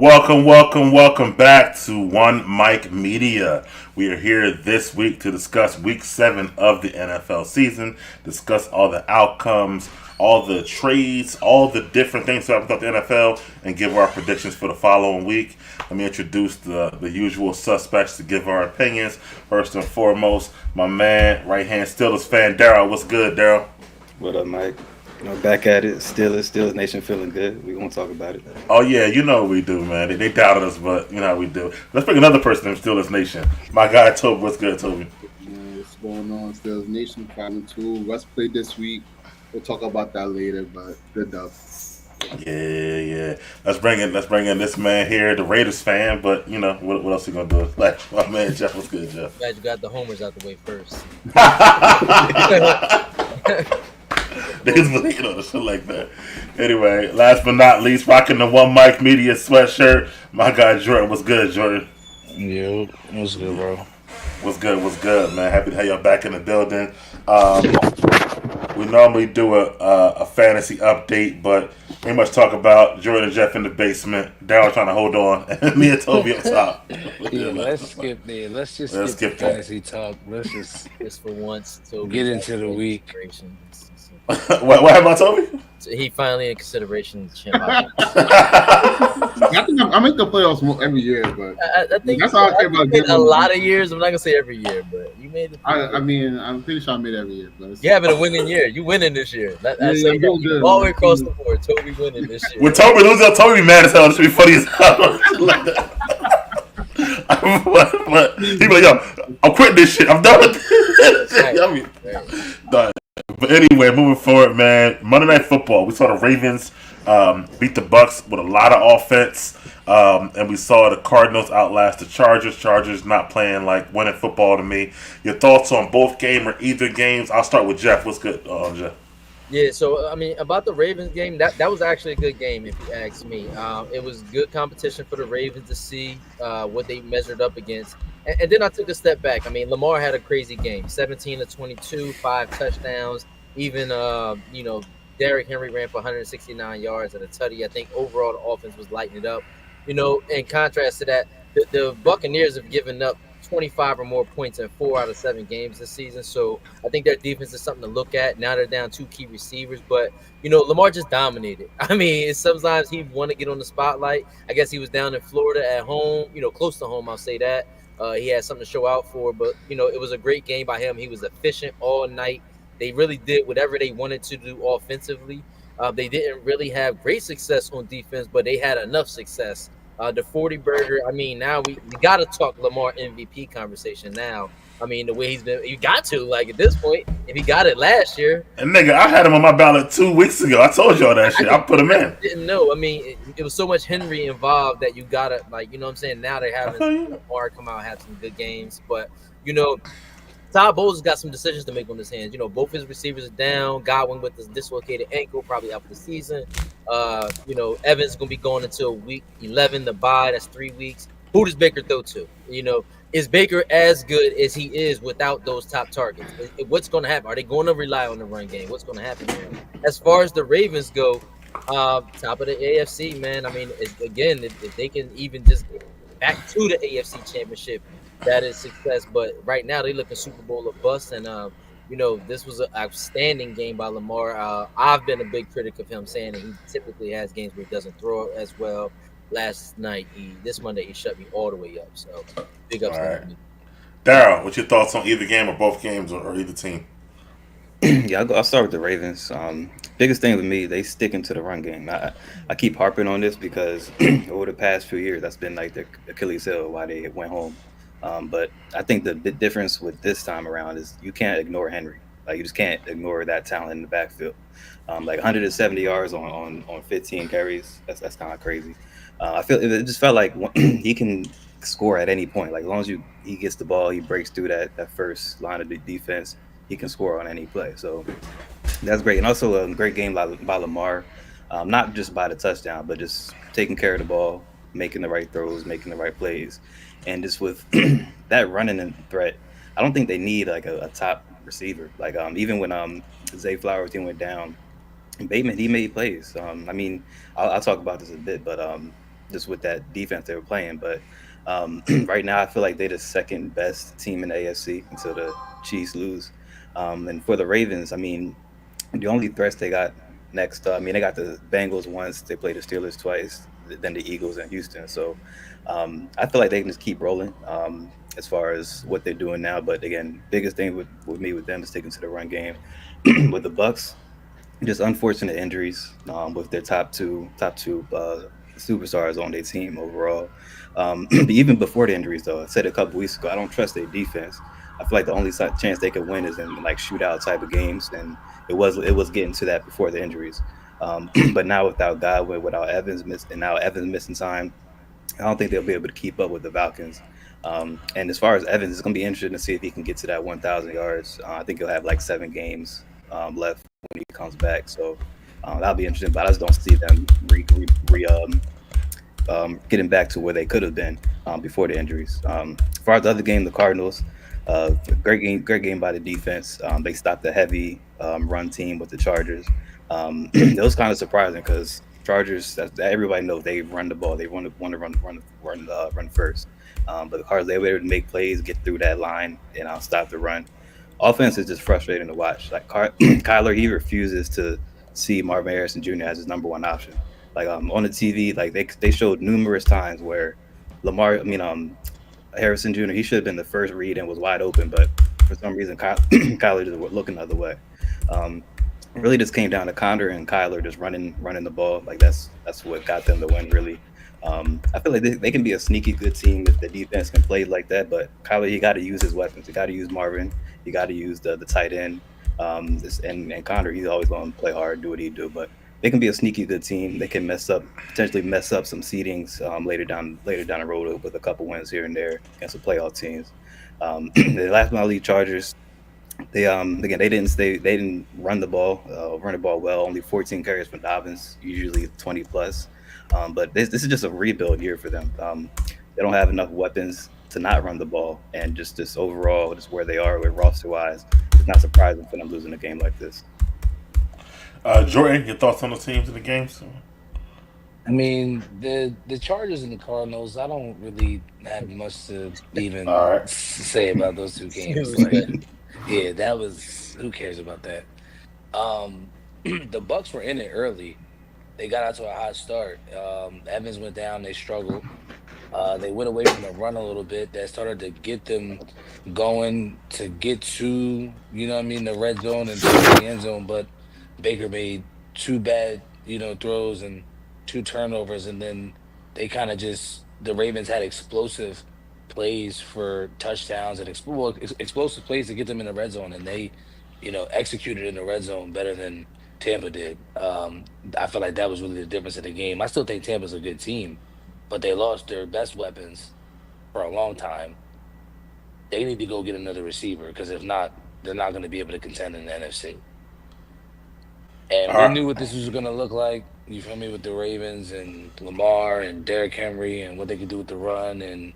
Welcome back to One Mic Media. We are here this week to discuss week 7 of the NFL season, discuss all the outcomes, all the trades, all the different things that happen about the NFL, and give our predictions for the following week. Let me introduce the usual suspects to give our opinions. First and foremost, my man, right hand Steelers fan, Daryl. What's good, Daryl? What up, Mike? Back at it. Steelers Nation feeling good. We gonna talk about it. Oh yeah, you know what we do, man. They doubted us, but you know how we do. Let's bring another person in Steelers Nation. My guy Toby, what's good, Toby? Man, what's going on? Steelers Nation 5-2. Russ played this week. We'll talk about that later, but good dub. Yeah. Let's bring in this man here, the Raiders fan. But you know what else he gonna do? Like my man Jeff, what's good, Jeff? Glad you got the homers out the way first. Niggas believe on the shit like that. Anyway, last but not least, rocking the One Mic Media sweatshirt. My guy Jordan, what's good, Jordan? Yo, what's good, bro? What's good, man? Happy to have y'all back in the building. We normally do a fantasy update, but pretty much talk about Jordan and Jeff in the basement. Daryl trying to hold on, and me and Toby up top. Yeah, let's skip there. Let's skip the that. fantasy talk. Let's just Just for once, so get into the week. what happened, Toby? So he finally in consideration. I I think I make the playoffs every year, but think that's all I care about. A lot of years. I'm not gonna say every year, but you made it. I mean, I'm pretty sure I made it every year. But You having a winning year. You winning this year. That's Yeah, I'm doing good. all the way across the board. Toby winning this year. When Toby loses, Toby be mad as hell. It should be funny as hell. Like that. but he be like, yo, I'm quitting this shit. I'm done with this. Right. I mean, Right. done. But anyway, moving forward, man. Monday Night Football. We saw the Ravens beat the Bucks with a lot of offense, and we saw the Cardinals outlast the Chargers. Chargers not playing like winning football to me. Your thoughts on both game or either games? I'll start with Jeff. What's good, Jeff? Yeah, so I mean, about the Ravens game, that was actually a good game, if you ask me. It was good competition for the Ravens to see what they measured up against, and then I took a step back. I mean, Lamar had a crazy game: 17 to 22, 5 touchdowns. Even Derrick Henry ran for 169 yards and a tutty. I think overall the offense was lighting it up. In contrast to that, the Buccaneers have given up 25 or more points in 4 out of 7 games this season. So I think their defense is something to look at. Now they're down 2 key receivers, but Lamar just dominated. I mean, sometimes he want to get on the spotlight. I guess he was down in Florida at home, close to home. I'll say that. He had something to show out for, but it was a great game by him. He was efficient all night. They really did whatever they wanted to do offensively. They didn't really have great success on defense, but they had enough success. The 40 burger. I mean, now we got to talk Lamar MVP conversation now. I mean, the way he's been, you got to like at this point. If he got it last year, And nigga, I had him on my ballot 2 weeks ago. I told y'all that shit. I put him in. didn't know. I mean, it was so much Henry involved that you gotta what I'm saying. Now they're I feel having you. Lamar come out and have some good games, but you know. Todd Bowles has got some decisions to make on his hands. Both his receivers are down. Godwin with this dislocated ankle, probably out for the season. Evans is going to be going until week 11, the bye. That's 3 weeks. Who does Baker throw to? Is Baker as good as he is without those top targets? What's going to happen? Are they going to rely on the run game? What's going to happen there? As far as the Ravens go, top of the AFC, man. I mean, if they can even just get back to the AFC Championship, that is success. But right now they looking Super Bowl or bust, and this was an outstanding game by Lamar. I've been a big critic of him, saying that he typically has games where he doesn't throw as well. Last night, this Monday, he shut me all the way up. So big ups All to right. him. Daryl, what's your thoughts on either game or both games or either team? Yeah, I'll start with the Ravens. Biggest thing with me, they sticking to the run game. I keep harping on this because over the past few years, that's been like the Achilles heel why they went home. But I think the big difference with this time around is you can't ignore Henry. Like you just can't ignore that talent in the backfield. Like 170 yards on 15 carries. That's kind of crazy. I feel it just felt like he can score at any point. Like as long as he gets the ball, he breaks through that first line of the defense. He can score on any play. So that's great. And also a great game by Lamar. Not just by the touchdown, but just taking care of the ball, making the right throws, making the right plays. And just with that running threat, I don't think they need like a top receiver. Like even when Zay Flowers he went down, Bateman he made plays. I mean, I'll talk about this a bit, but just with that defense they were playing. But right now, I feel like they're the second best team in the AFC until the Chiefs lose. And for the Ravens, I mean, the only threats they got next, I mean, they got the Bengals once, they played the Steelers twice, then the Eagles and Houston. So I feel like they can just keep rolling as far as what they're doing now. But again, biggest thing with me with them is sticking to the run game. With the Bucks, just unfortunate injuries with their top two superstars on their team overall. But even before the injuries, though, I said a couple weeks ago, I don't trust their defense. I feel like the only chance they could win is in like shootout type of games, and it was getting to that before the injuries. But now without Godwin, without and now Evans missing time, I don't think they'll be able to keep up with the Falcons. And as far as Evans, it's going to be interesting to see if he can get to that 1,000 yards. I think he'll have like 7 games left when he comes back. So that'll be interesting. But I just don't see them getting back to where they could have been before the injuries. As far as the other game, the Cardinals, great game by the defense. They stopped the heavy run team with the Chargers. It was kind of surprising because Chargers, everybody knows they run the ball. They want to run first. But the Cardinals, they were able to make plays, get through that line, and stop the run. Offense is just frustrating to watch. Like Kyler, he refuses to see Marvin Harrison Jr. as his number one option. Like on the TV, like they showed numerous times where Harrison Jr. he should have been the first read and was wide open, but for some reason Kyler just was looking the other way. Really just came down to Connor and Kyler just running the ball. Like that's what got them to win, really. I feel like they can be a sneaky good team if the defense can play like that. But Kyler, you got to use his weapons. You got to use Marvin. You got to use the tight end. And Connor, he's always going to play hard, do what he do. But they can be a sneaky good team. They can potentially mess up some seedings later down the road with a couple wins here and there against the playoff teams. The last mile league Chargers. They again they didn't run the ball well. Only 14 carries for Dobbins, usually 20 plus. But this is just a rebuild year for them. They don't have enough weapons to not run the ball, and just overall, just where they are with roster wise, it's not surprising for them losing a game like this. Jordan, your thoughts on the teams in the games? I mean, the Chargers and the Cardinals, I don't really have much to even All right. say about those two games. was Like, yeah, that was who cares about that? The Bucks were in it early. They got out to a hot start. Evans went down. They struggled. They went away from the run a little bit. That started to get them going to get to, the red zone and to the end zone. But Baker made 2 bad, throws and 2 turnovers. And then they kind of the Ravens had explosive plays for touchdowns and explosive plays to get them in the red zone. And they, executed in the red zone better than Tampa did. I feel like that was really the difference in the game. I still think Tampa's a good team, but they lost their best weapons for a long time. They need to go get another receiver because if not, they're not going to be able to contend in the NFC. And we knew what this was going to look like. You feel me, with the Ravens and Lamar and Derrick Henry and what they could do with the run and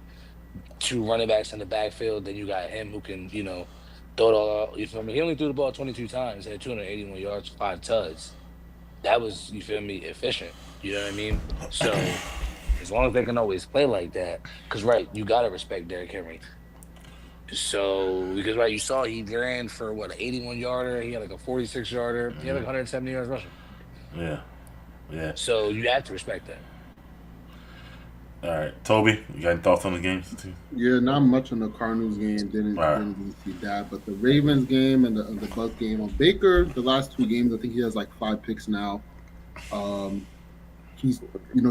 2 running backs in the backfield. Then you got him who can, throw it all out. You feel me? He only threw the ball 22 times, had 281 yards, 5 tugs. That was, you feel me, efficient. You know what I mean? So as long as they can always play like that, because you got to respect Derrick Henry. So because you saw he ran for an 81 yarder, he had like a 46 yarder, he had like 170 yards rushing. Yeah. So you have to respect that. All right, Toby, you got any thoughts on the games too? Yeah, not much on the Cardinals game. Didn't really see that, but the Ravens game and the Bucks game on Baker, the last 2 games, I think he has like 5 picks now. He's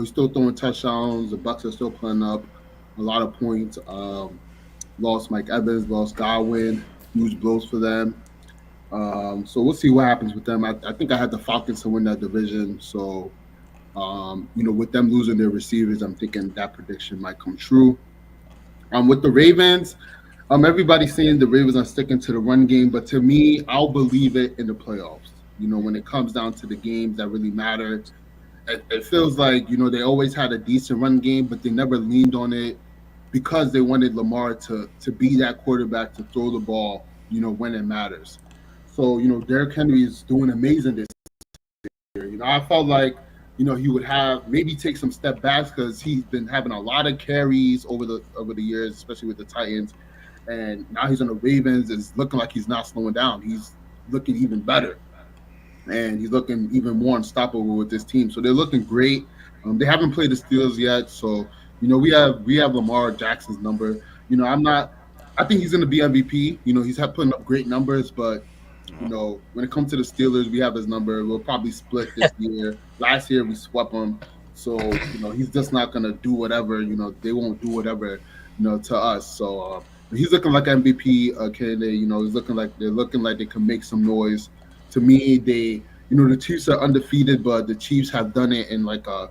still throwing touchdowns. The Bucks are still putting up a lot of points. Lost Mike Evans, lost Godwin, huge blows for them. So we'll see what happens with them. I think I had the Falcons to win that division. So, with them losing their receivers, I'm thinking that prediction might come true. With the Ravens, everybody's saying the Ravens are sticking to the run game, but to me, I'll believe it in the playoffs. When it comes down to the games that really matter, it feels like, they always had a decent run game, but they never leaned on it because they wanted Lamar to be that quarterback to throw the ball, when it matters. So, Derrick Henry is doing amazing this year. I felt like he would have maybe take some step backs because he's been having a lot of carries over the years, especially with the Titans, and now he's on the Ravens. It's looking like he's not slowing down. He's looking even better, and he's looking even more unstoppable with this team. So they're looking great. They haven't played the Steelers yet, so we have Lamar Jackson's number. I'm not. I think he's going to be MVP. He's putting up great numbers, but when it comes to the Steelers, we have his number. We'll probably split this year. Last year we swept him, so he's just not going to do whatever. They won't do whatever to us. So he's looking like MVP candidate. He's looking like they can make some noise. To me, the Chiefs are undefeated, but the Chiefs have done it in like a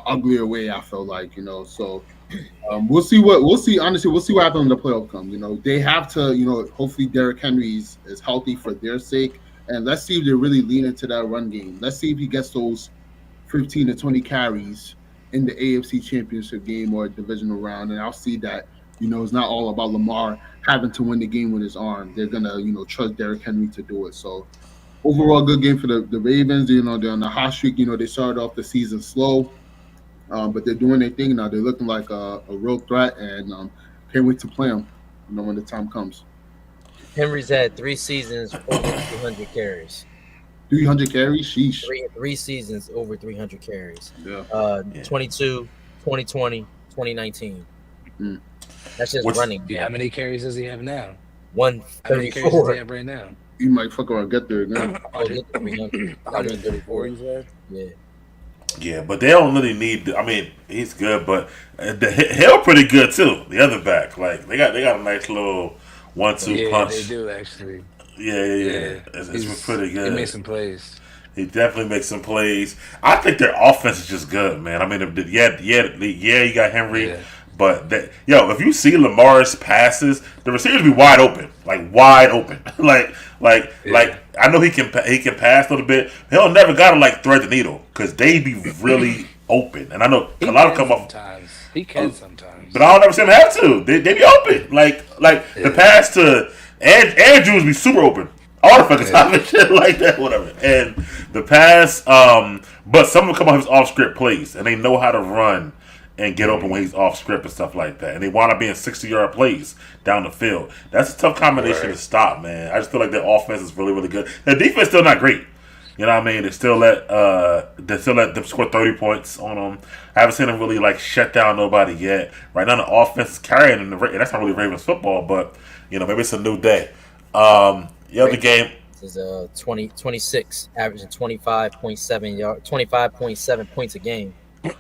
uglier way. I feel like so. We'll see. Honestly, we'll see what happens when the playoff come. They have to. Hopefully, Derrick Henry is healthy for their sake, and let's see if they really lean into that run game. Let's see if he gets those 15 to 20 carries in the AFC Championship game or divisional round, and I'll see that. It's not all about Lamar having to win the game with his arm. They're gonna trust Derrick Henry to do it. So overall, good game for the Ravens. They're on the hot streak. They started off the season slow. But they're doing their thing now. They're looking like a real threat, and can't wait to play them. When the time comes. Henry's had 3 seasons over 300 carries. 300 carries, sheesh. Three seasons over 300 carries. Yeah. 22, 2020, 2019. That's just running. How many carries does he have now? 134. How many carries does he have right now? He might fuck around get there again. 134, you said? Yeah. Yeah, but they don't really need. I mean, he's good, but Hill pretty good too. The other back, like they got a nice little 1-2 punch. They do actually. Yeah. It's pretty good. He makes some plays. He definitely makes some plays. I think their offense is just good, man. I mean, you got Henry, but if you see Lamar's passes, the receivers be wide open, like I know he can pass a little bit. He'll never gotta thread the needle because they be really open, and I know a lot of come off. Sometimes he can sometimes, but I don't ever see him have to. They be open, the pass to Andrews be super open. All the fucking time and shit like that, whatever. And the pass, but some of them come off his off script plays, and they know how to run and get open when he's off script and stuff like that. And they wind up being 60-yard plays down the field. That's a tough combination to stop, man. I just feel like their offense is really, really good. Their defense still not great. You know what I mean? They still let them score 30 points on them. I haven't seen them really shut down nobody yet. Right now the offense is carrying them, and that's not really Ravens football, but maybe it's a new day. The other game is 26, averaging 25.7 points a game. Who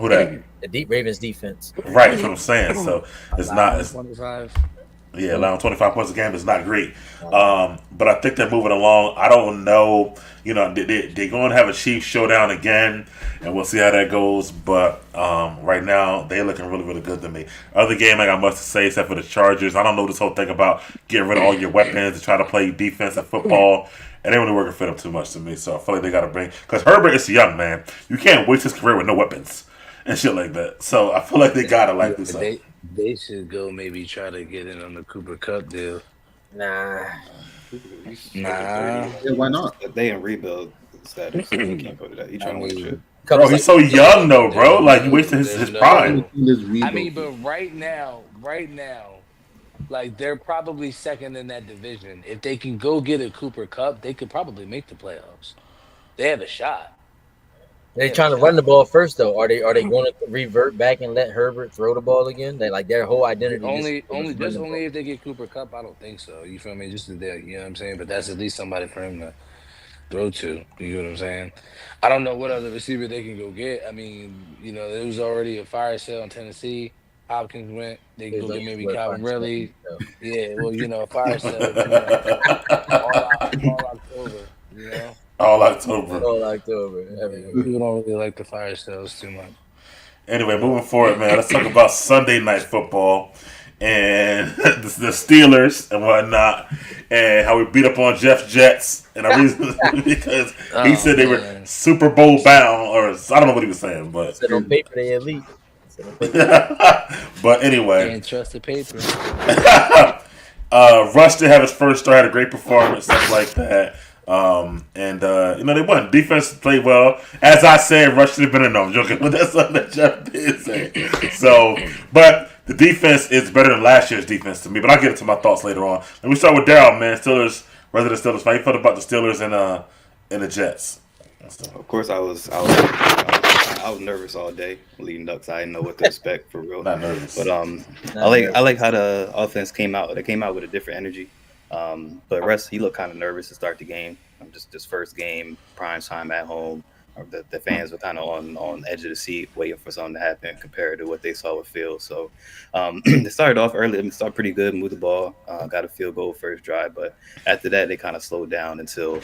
that? The Ravens defense. Right, that's what I'm saying. So it's not 25. Yeah, allowing 25 points a game is not great. But I think they're moving along. I don't know. They're going to have a Chiefs showdown again, and we'll see how that goes. But right now, they're looking really, really good to me. Other game I got much to say except for the Chargers. I don't know this whole thing about getting rid of all your weapons and try to play defensive football. And they really working for them too much to me. So I feel like they got to bring – because Herbert is young, man. You can't waste his career with no weapons and shit like that. So I feel like they got to do something. They should go maybe try to get in on the Cooper Kupp deal. Nah. Yeah, why not? They in rebuild status. So he can't go to that. He trying to win shit. Bro, he's so young though, bro. You wasting his prime. I mean, but right now, they're probably second in that division. If they can go get a Cooper Kupp, they could probably make the playoffs. They have a shot. They're trying to run the ball first, though. Are they going to revert back and let Herbert throw the ball again? Their whole identity. Only if they get Cooper Kupp. I don't think so. You feel me? Just there, you know what I'm saying. But that's at least somebody for him to throw to. You know what I'm saying? I don't know what other receiver they can go get. I mean, there was already a fire sale in Tennessee. Hopkins went. They can go get maybe Calvin Ridley. Yeah, well, fire sale all October. All October. People don't really like the fire sales too much. Anyway, moving forward, man, let's talk about Sunday night football and the Steelers and whatnot, and how we beat up on Jeff's Jets. And the reason because he said they were Super Bowl bound, or I don't know what he was saying, but said on paper they elite. But anyway, can't trust the paper. Rush did have his first start, had a great performance, stuff like that. They won. Defense played well. As I said, Rush should have been enough. I'm joking, but that's something that Jeff did say. So, but the defense is better than last year's defense to me. But I'll get into my thoughts later on. And we start with Daryl, man. Steelers, resident Steelers fan. How you felt about the Steelers and the Jets? Of course, I was nervous all day leading up, so I didn't know what to expect for real. Not nervous. But I like how the offense came out. They came out with a different energy. But Russ, he looked kind of nervous to start the game. Just this first game, prime time at home. The fans were kind of on edge of the seat, waiting for something to happen compared to what they saw with Fields. So they started off early. They started pretty good, moved the ball, got a field goal first drive. But after that, they kind of slowed down until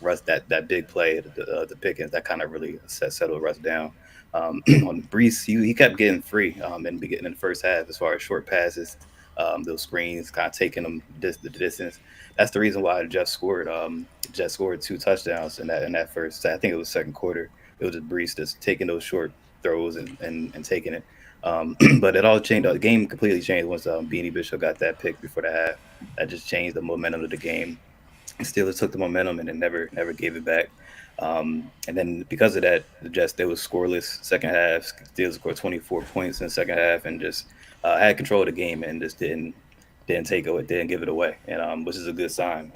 Russ that big play, the Pickens, that kind of really settled Russ down. On Brees, he kept getting free in the first half as far as short passes. Those screens kind of taking them the distance. That's the reason why the Jets scored. Jets scored 2 touchdowns in that first. I think it was second quarter. It was just Brees just taking those short throws and taking it. But it all changed. The game completely changed once Beanie Bishop got that pick before the half. That just changed the momentum of the game. Steelers took the momentum and then never gave it back. And then because of that, the Jets, they was scoreless second half. Steelers scored 24 points in the second half and just had control of the game and just didn't give it away, and which is a good sign.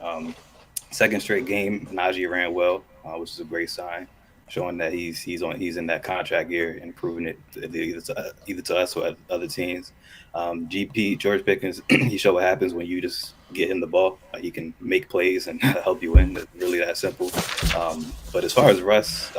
Second straight game, Najee ran well, which is a great sign, showing that he's in that contract year and proving it either to us or other teams. George Pickens, he showed what happens when you just get him the ball. He can make plays and help you win. It's really that simple. But as far as Russ,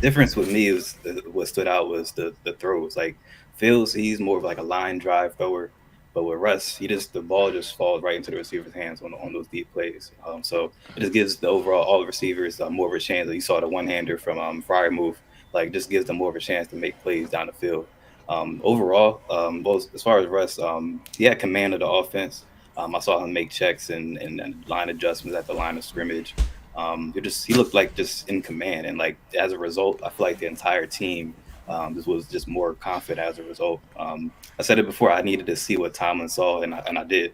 difference with me was what stood out was the throws. Like Fields, he's more of like a line drive thrower. But with Russ, the ball just falls right into the receiver's hands on those deep plays. So it just gives all the receivers more of a chance. You saw the one-hander from Freiermuth, like just gives them more of a chance to make plays down the field. Overall, both as far as Russ, he had command of the offense. I saw him make checks and line adjustments at the line of scrimmage. He looked like just in command, and like as a result, I feel like the entire team this was just more confident as a result. I said it before, I needed to see what Tomlin saw, and I did.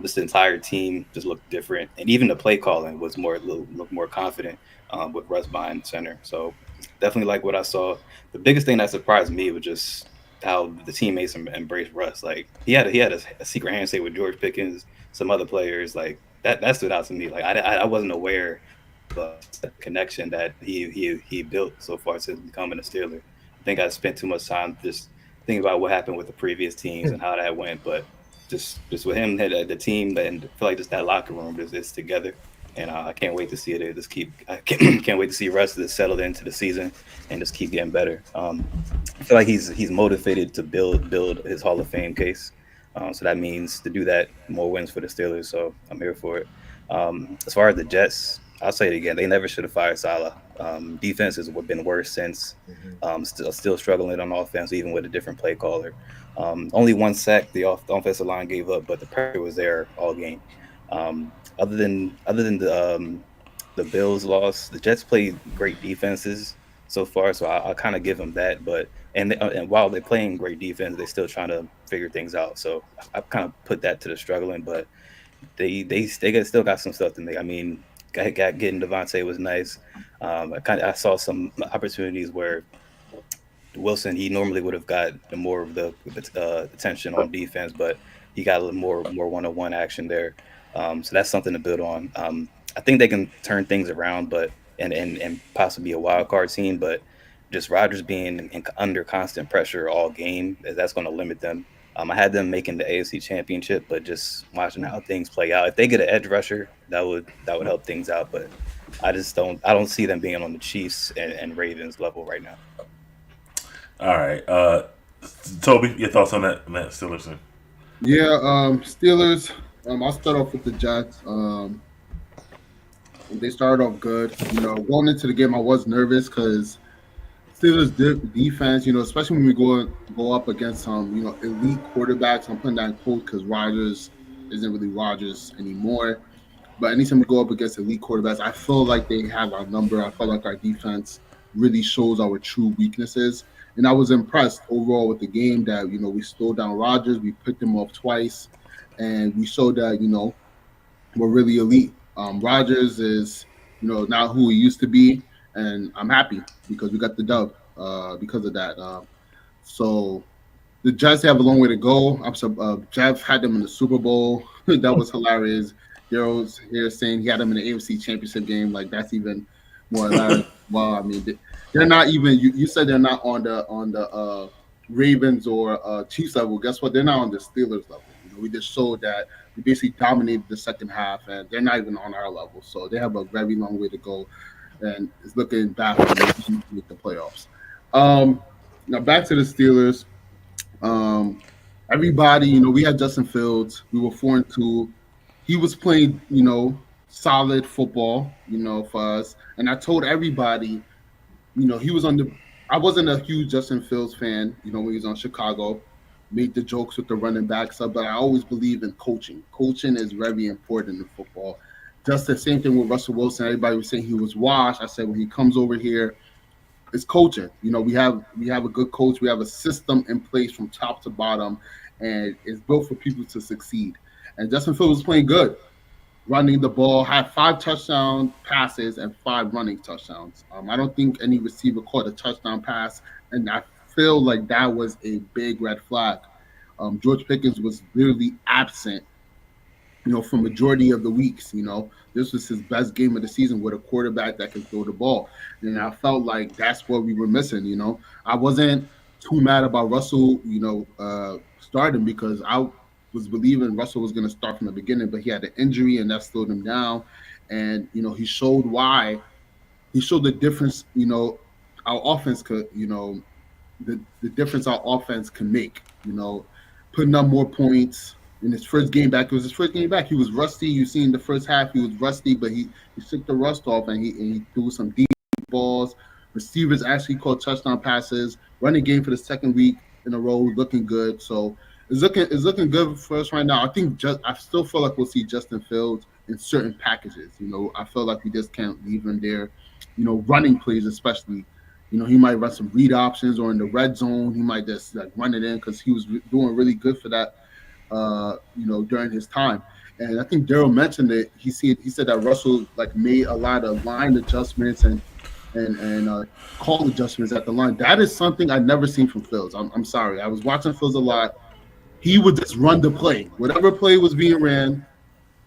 Just the entire team just looked different, and even the play calling was looked more confident with Russ behind center. So definitely like what I saw. The biggest thing that surprised me was just how the teammates embraced Russ. Like he had a secret handshake with George Pickens, some other players. Like that stood out to me. Like I wasn't aware of the connection that he built so far since becoming a Steeler. I think I spent too much time just thinking about what happened with the previous teams and how that went, but just with him, the team, and I feel like just that locker room is together, and I can't wait to see it. I can't wait to see Russ just settle into the season and just keep getting better. I feel like he's motivated to build his Hall of Fame case, so that means to do that, more wins for the Steelers. So I'm here for it. As far as the Jets, I'll say it again. They never should have fired Saleh. Defense has been worse since. Still struggling on offense, even with a different play caller. Only 1 sack the offensive line gave up, but the pressure was there all game. Other than the Bills loss, the Jets played great defenses so far, so I'll kind of give them that. But and while they're playing great defense, they're still trying to figure things out. So I kind of put that to the struggling, but they still got some stuff to make. I mean, getting Devontae was nice. I saw some opportunities where Wilson, he normally would have got more of the attention on defense, but he got a little more one-on-one action there. So that's something to build on. I think they can turn things around, but and possibly a wild card team, but just Rodgers being under constant pressure all game, that's going to limit them. I had them making the AFC Championship, but just watching how things play out. If they get an edge rusher, that would help things out. But I don't see them being on the Chiefs and Ravens level right now. All right, Toby, your thoughts on that Steelers thing? Yeah, Steelers. I'll start off with the Jets. They started off good. Going into the game, I was nervous because Steelers defense, especially when we go up against some, elite quarterbacks. I'm putting that in quote because Rodgers isn't really Rodgers anymore. But anytime we go up against elite quarterbacks, I feel like they have our number. I feel like our defense really shows our true weaknesses. And I was impressed overall with the game that, we slowed down Rodgers. We picked him off twice. And we showed that, we're really elite. Rodgers is, not who he used to be, and I'm happy because we got the dub because of that. So the Jets have a long way to go. Jeff had them in the Super Bowl. That was hilarious. Daryl's here saying he had them in the AFC Championship game. Like that's even more hilarious. Well, I mean, they're not even. You said they're not on the Ravens or Chiefs level. Guess what? They're not on the Steelers level. We just showed that we basically dominated the second half, and they're not even on our level. So they have a very long way to go, and it's looking bad for them to make the playoffs. Um, Now back to the Steelers. Um, Everybody, we had Justin Fields. We were 4-2. He was playing, solid football, for us. And I told everybody, he was on the. I wasn't a huge Justin Fields fan, when he was on Chicago. Made the jokes with the running backs up, but I always believe in coaching. Coaching is very important in football. Just the same thing with Russell Wilson. Everybody was saying he was washed. I said when he comes over here, it's coaching. We have a good coach. We have a system in place from top to bottom, and it's built for people to succeed. And Justin Fields was playing good, running the ball, had 5 touchdown passes and 5 running touchdowns. I don't think any receiver caught a touchdown pass, and I feel like that was a big red flag. George Pickens was literally absent for majority of the weeks. This was his best game of the season with a quarterback that can throw the ball. And I felt like that's what we were missing. I wasn't too mad about Russell, starting because I was believing Russell was going to start from the beginning, but he had an injury and that slowed him down. And, he showed why. He showed the difference, our offense could, the difference our offense can make, putting up more points in his first game back. It was his first game back. He was rusty. You see in the first half, he was rusty, but he shook the rust off and he threw some deep balls. Receivers actually caught touchdown passes. Running game for the second week in a row, looking good. So it's looking good for us right now. I still feel like we'll see Justin Fields in certain packages. I feel like we just can't leave him there. Running plays especially. He might run some read options or in the red zone. He might just like run it in because he was doing really good for that. During his time. And I think Daryl mentioned it. He said that Russell like made a lot of line adjustments and call adjustments at the line. That is something I've never seen from Fields. I'm sorry. I was watching Fields a lot. He would just run the play. Whatever play was being ran,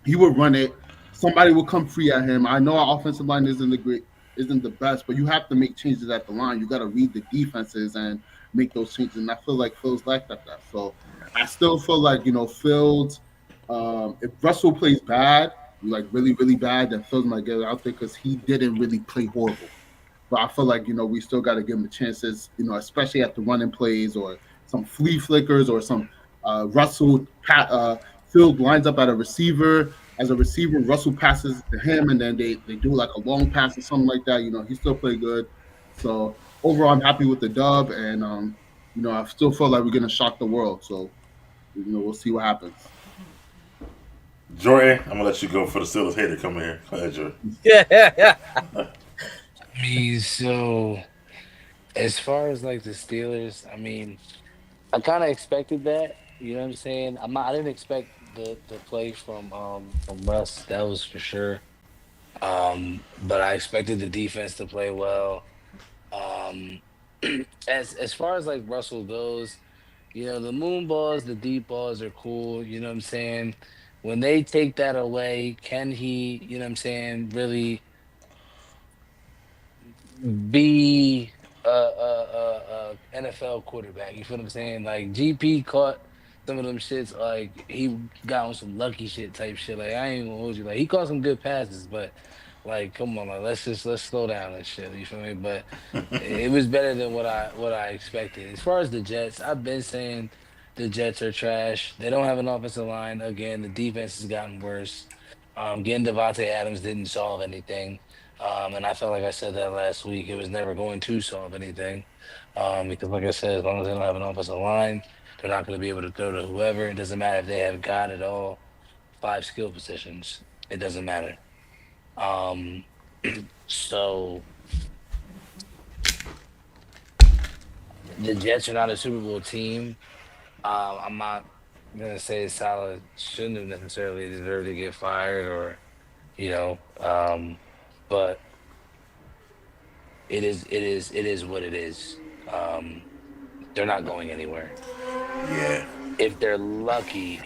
he would run it. Somebody would come free at him. I know our offensive line isn't the best, but you have to make changes at the line. You got to read the defenses and make those changes. And I feel like Fields lacked at that. So I still feel like Fields. If Russell plays bad, like really really bad, then Fields might get it out there because he didn't really play horrible. But I feel like we still got to give him the chances, especially at the running plays or some flea flickers or some Field lines up at a receiver. As a receiver, Russell passes to him, and then they do like a long pass or something like that. He still played good. So overall, I'm happy with the dub, and I still feel like we're gonna shock the world. So we'll see what happens. Jordan, I'm gonna let you go for the Steelers hater. Come here. Go ahead, Jordan. Yeah. I mean, so as far as like the Steelers, I mean, I kind of expected that. You know what I'm saying? I didn't expect the play from Russ. That was for sure. But I expected the defense to play well. Um, as far as like Russell goes, the moon balls, the deep balls are cool. You know what I'm saying? When they take that away, can he? You know what I'm saying? Really be a NFL quarterback. You feel what I'm saying? Like GP caught some of them shits. Like he got on some lucky shit type shit. Like I ain't gonna hold you. Like he caught some good passes, but like come on, like let's slow down and shit. You feel me? But it was better than what I expected. As far as the Jets, I've been saying the Jets are trash. They don't have an offensive line. Again, the defense has gotten worse. Getting Devontae Adams didn't solve anything. And I felt like I said that last week. It was never going to solve anything. Because, like I said, as long as they don't have an offensive line, they're not going to be able to throw to whoever. It doesn't matter if they have got it all 5 skill positions. It doesn't matter. Um, so the Jets are not a Super Bowl team. I'm not gonna say Salah shouldn't have necessarily deserved to get fired or you know. But it is what it is. Um, they're not going anywhere. Yeah. If they're lucky,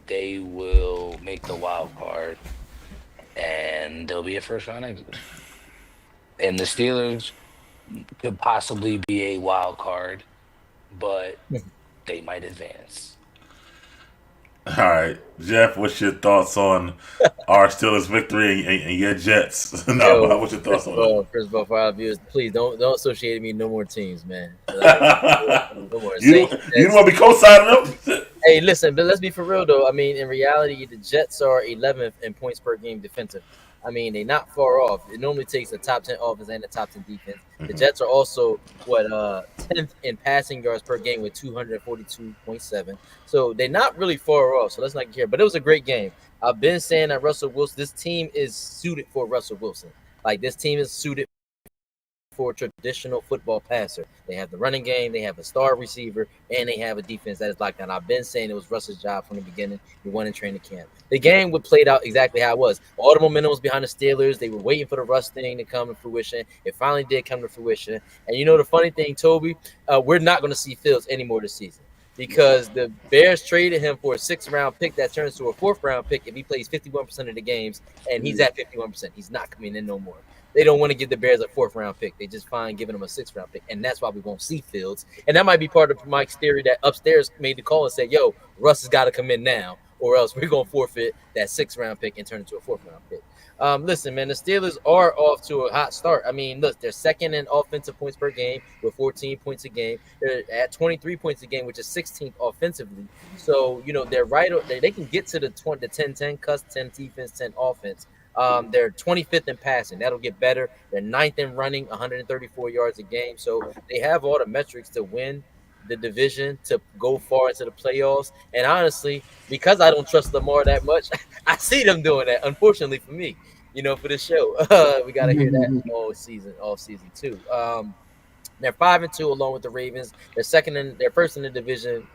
they will make the wild card, and they'll be a first round exit. And the Steelers could possibly be a wild card, but they might advance. All right, Jeff. What's your thoughts on our Steelers' victory and your Jets? No, Yo, what's your thoughts on first of all, for our viewers, please don't associate me no more teams, man. Like, it? no more. you Saints, you don't Jets. want to be co-signing them? Hey, listen, but let's be for real though. I mean, in reality, the Jets are 11th in points per game defensively. I mean, they're not far off. It normally takes a top 10 offense and a top 10 defense. The Jets are also 10th in passing yards per game with 242.7. So they're not really far off. So let's not care. But it was a great game. I've been saying that Russell Wilson, this team is suited for Russell Wilson. Like this team is suited for a traditional football passer. They have the running game, they have a star receiver, and they have a defense that is locked down. I've been saying it was Russell's job from the beginning. He won in training camp. The game would played out exactly how it was. All the momentum was behind the Steelers. They were waiting for the Russ thing to come to fruition. It finally did come to fruition. And you know the funny thing, Toby, we're not going to see Fields anymore this season because the Bears traded him for a 6th-round pick that turns to a 4th-round pick if he plays 51% of the games, and he's at 51%. He's not coming in no more. They don't want to give the Bears a 4th-round pick. They just fine giving them a 6th-round pick, and that's why we won't see Fields. And that might be part of Mike's theory that upstairs made the call and said, "Yo, Russ has got to come in now, or else we're gonna forfeit that 6th-round pick and turn it into a 4th-round pick." Listen, man, the Steelers are off to a hot start. I mean, look, they're second in offensive points per game with 14 points a game. They're at 23 points a game, which is 16th offensively. So, you know, they're right. They can get to the 10-10 cuss, 10 defense, 10 offense. They're 25th in passing. That'll get better. They're 9th in running, 134 yards a game. So they have all the metrics to win the division, to go far into the playoffs. And honestly, because I don't trust Lamar that much, I see them doing that. Unfortunately for me, you know, for the show, we got to hear that all season too. They're 5-2 along with the Ravens. They're first in the division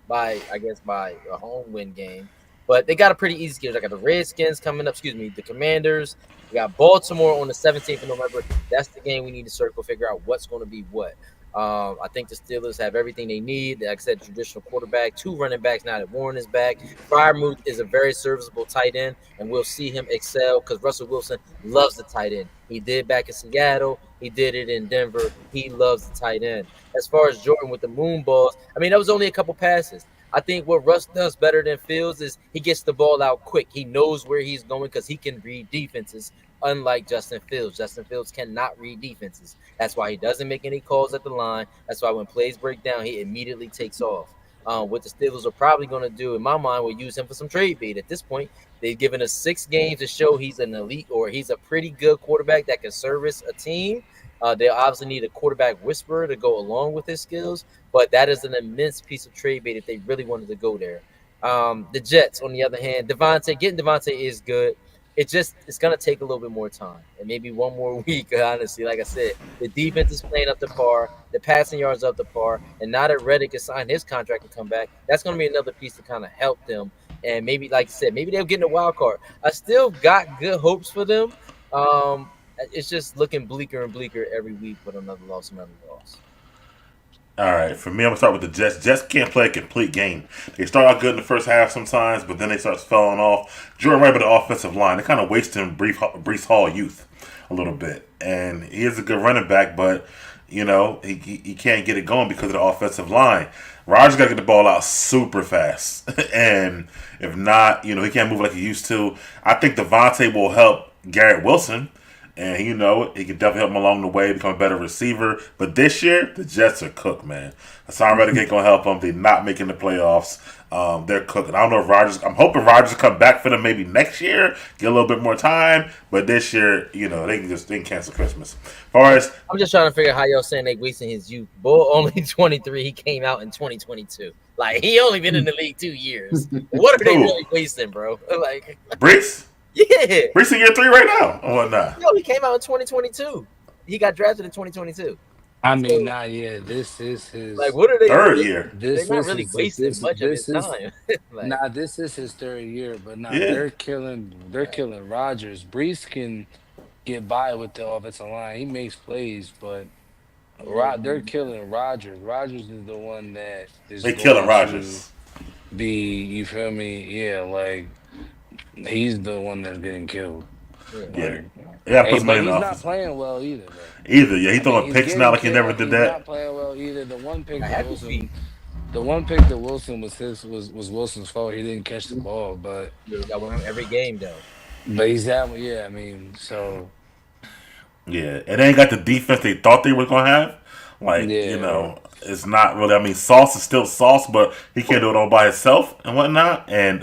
by a home win game. But they got a pretty easy schedule. I got the Redskins coming up, the Commanders. We got Baltimore on the 17th of November. That's the game we need to circle, figure out what's going to be what. I think the Steelers have everything they need. Like I said, traditional quarterback, 2 running backs now that Warren is back. Freiermuth is a very serviceable tight end, and we'll see him excel because Russell Wilson loves the tight end. He did back in Seattle. He did it in Denver. He loves the tight end. As far as Jordan with the moon balls, I mean, that was only a couple passes. I think what Russ does better than Fields is he gets the ball out quick. He knows where he's going because he can read defenses, unlike Justin Fields. Justin Fields cannot read defenses. That's why he doesn't make any calls at the line. That's why when plays break down, he immediately takes off. What the Steelers are probably going to do, in my mind, will use him for some trade bait. At this point, they've given us 6 games to show he's an elite or he's a pretty good quarterback that can service a team. They obviously need a quarterback whisperer to go along with his skills, but that is an immense piece of trade bait if they really wanted to go there. The Jets, on the other hand, getting Devontae is good. It's going to take a little bit more time and maybe one more week, honestly. Like I said, the defense is playing up to par, the passing yards up to par, and now that Reddick has signed his contract and come back, that's going to be another piece to kind of help them. And maybe, like I said, maybe they'll get in a wild card. I still got good hopes for them. It's just looking bleaker and bleaker every week with another loss. All right, for me, I'm gonna start with the Jets. Jets can't play a complete game. They start out good in the first half sometimes, but then they start falling off. Jordan Wright with the offensive line, they kind of wasting Breece Hall youth a little bit, and he is a good running back, but you know he can't get it going because of the offensive line. Rodgers got to get the ball out super fast, and if not, you know he can't move like he used to. I think Devontae will help Garrett Wilson. And you know, he can definitely help him along the way, become a better receiver. But this year, the Jets are cooked, man. Hassan Reddick ain't gonna help them. They're not making the playoffs. They're cooking. I don't know if Rodgers. I'm hoping Rodgers will come back for them maybe next year, get a little bit more time. But this year, you know, they can cancel Christmas. As far as I'm just trying to figure out how y'all saying they wasting his youth. Bull only 23. He came out in 2022. Like he only been in the league 2 years. What are they really wasting, bro? Like Breece? Yeah. Breece in year 3 right now. Oh, nah. Yo, he came out in 2022. He got drafted in 2022. I mean, So, nah, yeah, this is his. like, what are they? Third year. This They're not is really his. wasting much of his This is. time. Like, Nah, this is his third year, but nah, Yeah. they're killing. They're killing Rodgers. Brees can get by with the offensive line. He makes plays, but they're killing Rodgers. Rodgers is the one that is They killing going to Rodgers. be. You feel me? Yeah, like he's the one that's getting killed. yeah. Yeah. Like, Yeah, hey, put somebody but in the he's not office. playing well either, bro. Either. Yeah, he I mean, throwing he's picks getting now like he never killed. did He's that. not playing well either. The one pick I that have to be. Wilson was Wilson's fault. He didn't catch the ball, but You got one every game though. he's having yeah. I mean, so Yeah, and they ain't got the defense they thought they were gonna have. Like yeah. it's not really. I mean, Sauce is still Sauce, but he can't do it all by himself and whatnot. And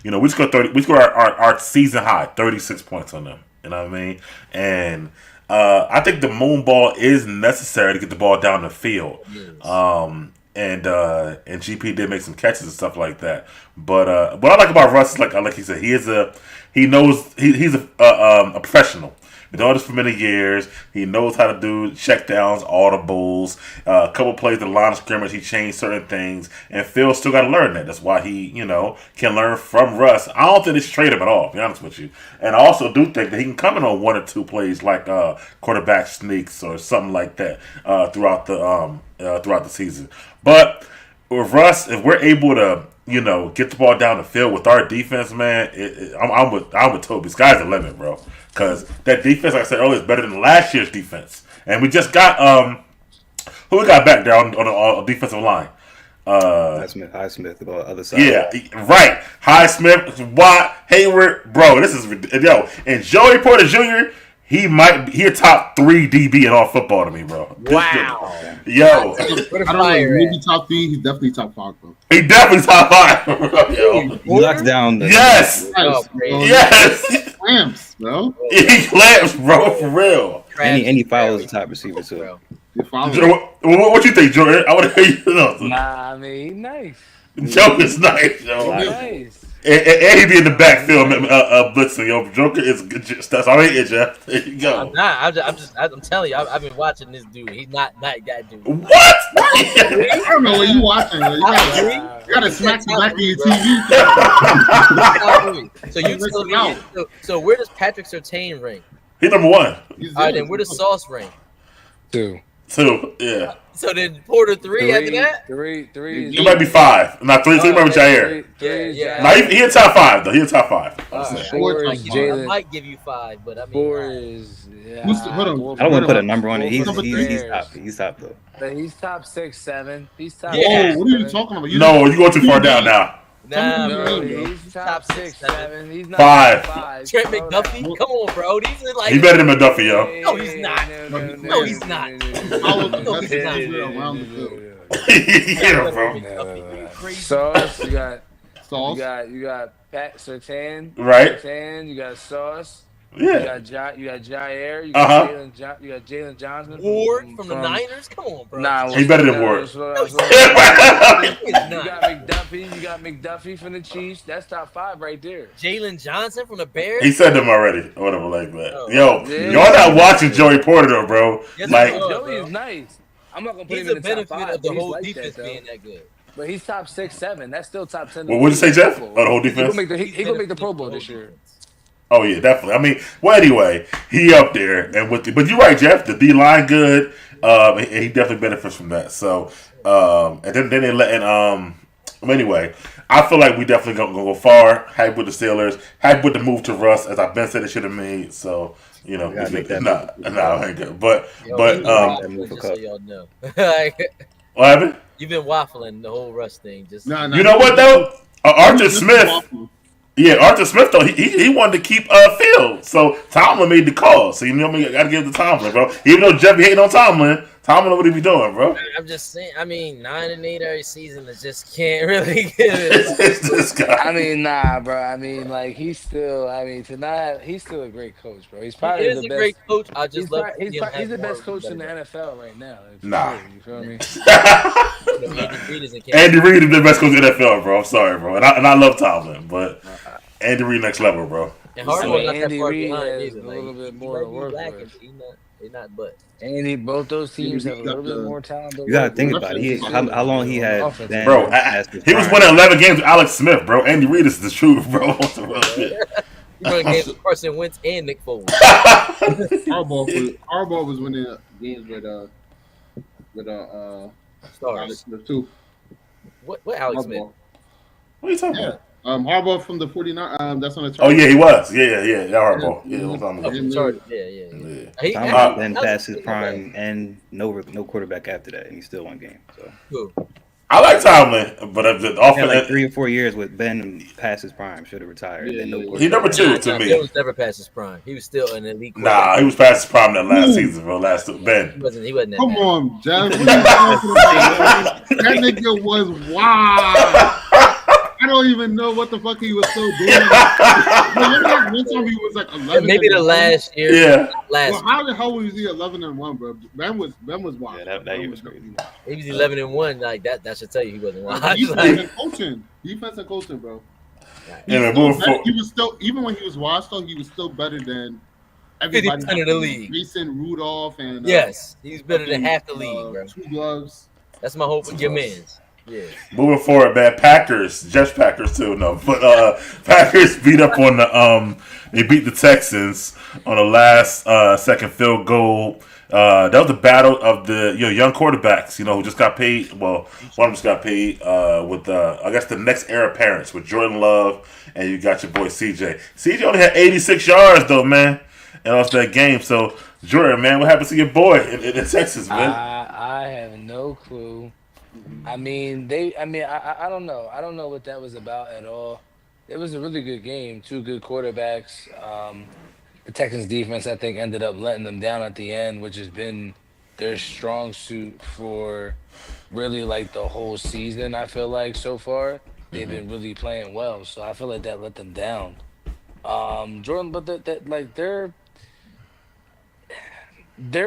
we scored 30. We scored our season high 36 points on them. You know what I mean? And I think the moon ball is necessary to get the ball down the field. Yes. And GP did make some catches and stuff like that. But what I like about Russ is like he said, he's a professional. He's done this for many years. He knows how to do checkdowns, audibles, a couple plays at the line of scrimmage. He changed certain things, and Phil still got to learn that. That's why he, can learn from Russ. I don't think they should trade him at all, to be honest with you. And I also do think that he can come in on one or two plays like quarterback sneaks or something like that throughout the season. But with Russ, if we're able to get the ball down the field with our defense, man, I'm with Toby. Sky's the limit, bro. Because that defense, like I said earlier, is better than last year's defense. And we just got who we got back there on the defensive line. Highsmith, the other side. Yeah, right. Highsmith, Watt, Hayward, bro. This is and Joey Porter Jr. He top 3 DB in all football to me, bro. Wow. Yo. I don't know. Maybe top 3. He's definitely top 5, bro. He definitely top 5, bro. Yo. He knocks down the Yes. Oh, crazy. Yes. Clamps, bro. He clamps, bro, for real. and he follows the top receiver too. Bro. What you think, Jordan? I want to hear you know. Nah, I mean, he's nice. Joe is nice, yo. He's nice. And he be in the backfield, blitzing. Yo, Joker is good. That's all right, Jeff. There you go. I'm not. I'm telling you. I've been watching this dude. He's not that dude. What? I don't know what you watching. Bro. You gotta smack the back of your TV. So you tell me. So where does Patrick Surtain rank? He's number 1. All right, then where does Sauce rank? 2. 2, yeah. So then Porter 3 after that? 3. He might be 5. Not 3. 3 might be Jair. Yeah. No, he in top 5 though. He in top 5. All right. Four I is might give you 5, but I mean, 4 is. Yeah, Hold on. I don't want to put a number on it. He's Number top. three. He's top though. But he's top 6, 7. He's top. Yeah. Oh, what are you talking about? No, you going too far down now. nah, No, bro. he's top 6, 7. He's not 5. top 5. Trent McDuffie, come on, bro. These are like He better than McDuffie, yo. No, he's not. No, he's not. No, he's not. Around the field. Yeah, bro. Sauce, you got Sauce. you got Pat Surtain, Right. Surtain, you got Sauce, Yeah. you got Jair, you Uh-huh. got Jalen Johnson, Ward from the Niners. Come on, bro. Nah, He better than Ward. He's You not. got McDuffie from the Chiefs. That's top 5 right there. Jalen Johnson from the Bears. He said them already, or whatever like that. Oh. Yo, Yeah. y'all not watching Joey Porter though, bro. Yes, Like, we are. Joey is nice. I'm not gonna put He's him a in the top benefit 5. of the He's whole like defense that, being that good. but he's top 6, 7. That's still top 10. what would you say, Jeff? Oh, the whole He defense. gonna make the Pro Bowl this year. Oh yeah, definitely. I mean, well, anyway, he up there, and but you're right, Jeff. The D line good. And he definitely benefits from that. So, and then they letting anyway, I feel like we definitely gonna go far. Hype with the Steelers. Hype with the move to Russ, as I've been said, it should have made. So We gotta make that nah, I ain't good. But Yo, just so y'all know, what happened? you've been waffling the whole Russ thing. Just Nah, You know what though? Arthur Smith. Yeah, Arthur Smith though he wanted to keep Phil, so Tomlin made the call. So I got to give it to Tomlin, bro. Even though Jeff be hating on Tomlin know what he be doing, bro. I'm just saying. I mean, 9-8 every season is just can't really get it. It's this guy. I mean, nah, bro. I mean, like he's still a great coach, bro. He's probably He is the a best. great coach. I just He's, love. he's the best coach in the NFL right now. Nah. You feel me? Andy Reid is the best coach in the NFL, bro. I'm sorry, bro. And I love Tomlin, but Andy Reid next level, bro. And I Harbaugh mean, not that Andy far Reid behind has either. a little bit he more might to be work lacking, with. he not- They're not, but And both those teams Maybe have a he got little bit the- more talent. You gotta think Russian about it. is How long he on the had offensive been Bro, past his he was prime. winning 11 games with Alex Smith, bro. Andy Reid is the truth, bro. What's the real shit? he running games with Carson Wentz and Nick Foles. Harbaugh was winning games with Stars. Alex Smith too. What Alex Smith? Harbaugh. What are you talking Yeah. about? Harbaugh from the 49. That's on the. Oh yeah, he was. Yeah, Harbaugh. Yeah, what I'm Oh, talking from about. Chargers. Yeah. Yeah. He, Tom Uh, been Alex past his Smith not bad. prime and no quarterback after that, and he still won games. So Cool. I like Tomlin, but the he had like offense. 3 or 4 years with Ben past his prime, should have retired. And then no Yeah. quarterback. He number two to Nah, me. Bill was never past his prime. He was still an elite. Nah, quarterback. he was past his prime that last Ooh. season, bro. Last He Ben. wasn't. He wasn't that Come bad. on, Jeff. What are you talking about? That nigga was wild. I don't even know what the fuck he was still doing. Remember that one time he was like 11. Maybe the last year. Yeah. Last Well, how the hell was he 11-1, bro? Ben was wild. Yeah, that year was crazy. he was 11-1. Like that should tell you he wasn't wild. Defense Like, and coaching. Defense and coaching, bro. Yeah, Still moving better- forward. he was still, even when he was washed, though, he was still better than everybody. 50% of the league. Mason Rudolph and yes, he's better than half the league, bro. Two gloves. That's my hope with your man's. Yeah. Moving forward, man. Packers, Jets Packers too. No, but Packers beat up on the They beat the Texans on the last second field goal. That was the battle of the young quarterbacks. Who just got paid. Well, one of them just got paid with I guess the next heir apparent with Jordan Love, and you got your boy CJ. CJ only had 86 yards though, man, and lost that game. So Jordan, man, what happened to your boy in Texas, man? I have no clue. I don't know. I don't know what that was about at all. It was a really good game. Two good quarterbacks. The Texans defense, I think, ended up letting them down at the end, which has been their strong suit for really like the whole season. I feel like so far they've been really playing well. So I feel like that let them down. Jordan, but that like they're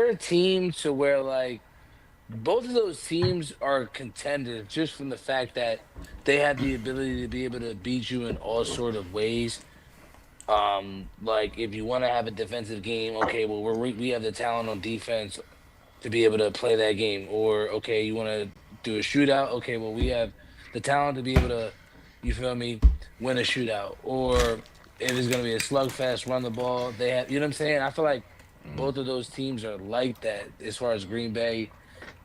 a team to where like both of those teams are contenders just from the fact that they have the ability to be able to beat you in all sort of ways. Like if you want to have a defensive game, okay, well we have the talent on defense to be able to play that game. Or okay, you want to do a shootout, okay, well we have the talent to be able to, you feel me, win a shootout. Or if it's gonna be a slugfest, run the ball. They have, you know what I'm saying? I feel like both of those teams are like that as far as Green Bay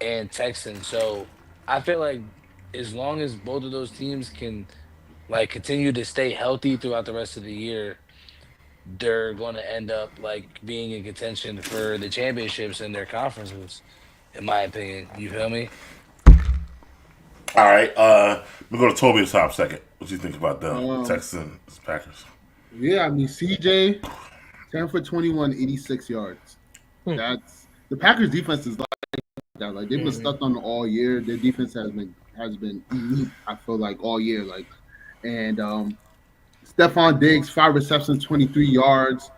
and Texans. So I feel like as long as both of those teams can like continue to stay healthy throughout the rest of the year, they're going to end up like being in contention for the championships in their conferences, in my opinion. You feel me? All right, we go to Toby the top second. What do you think about them, Texans, Packers? Yeah, I mean CJ, 10 for 21, 86 yards. That's the Packers defense is like that. Like they've been stuck on all year. Their defense has been elite, I feel like, all year. Like, and Stephon Diggs, 5 receptions, 23 yards.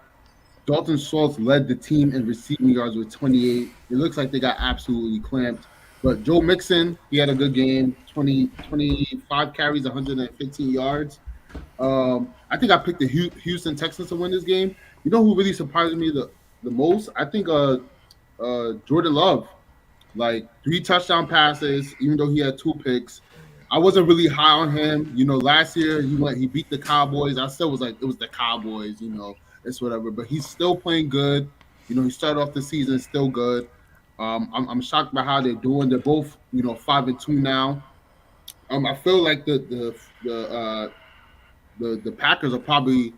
Dalton Schultz led the team in receiving yards with 28. It looks like they got absolutely clamped. But Joe Mixon, he had a good game, 25 carries, 115 yards. I think I picked the Houston Texans to win this game. You know who really surprised me the most? I think Jordan Love, like 3 touchdown passes, even though he had 2 picks. I wasn't really high on him. Last year he beat the Cowboys. I still was like, it was the Cowboys, it's whatever. But he's still playing good. He started off the season still good. I'm shocked by how they're doing. They're both, 5-2 now. I feel like the Packers are probably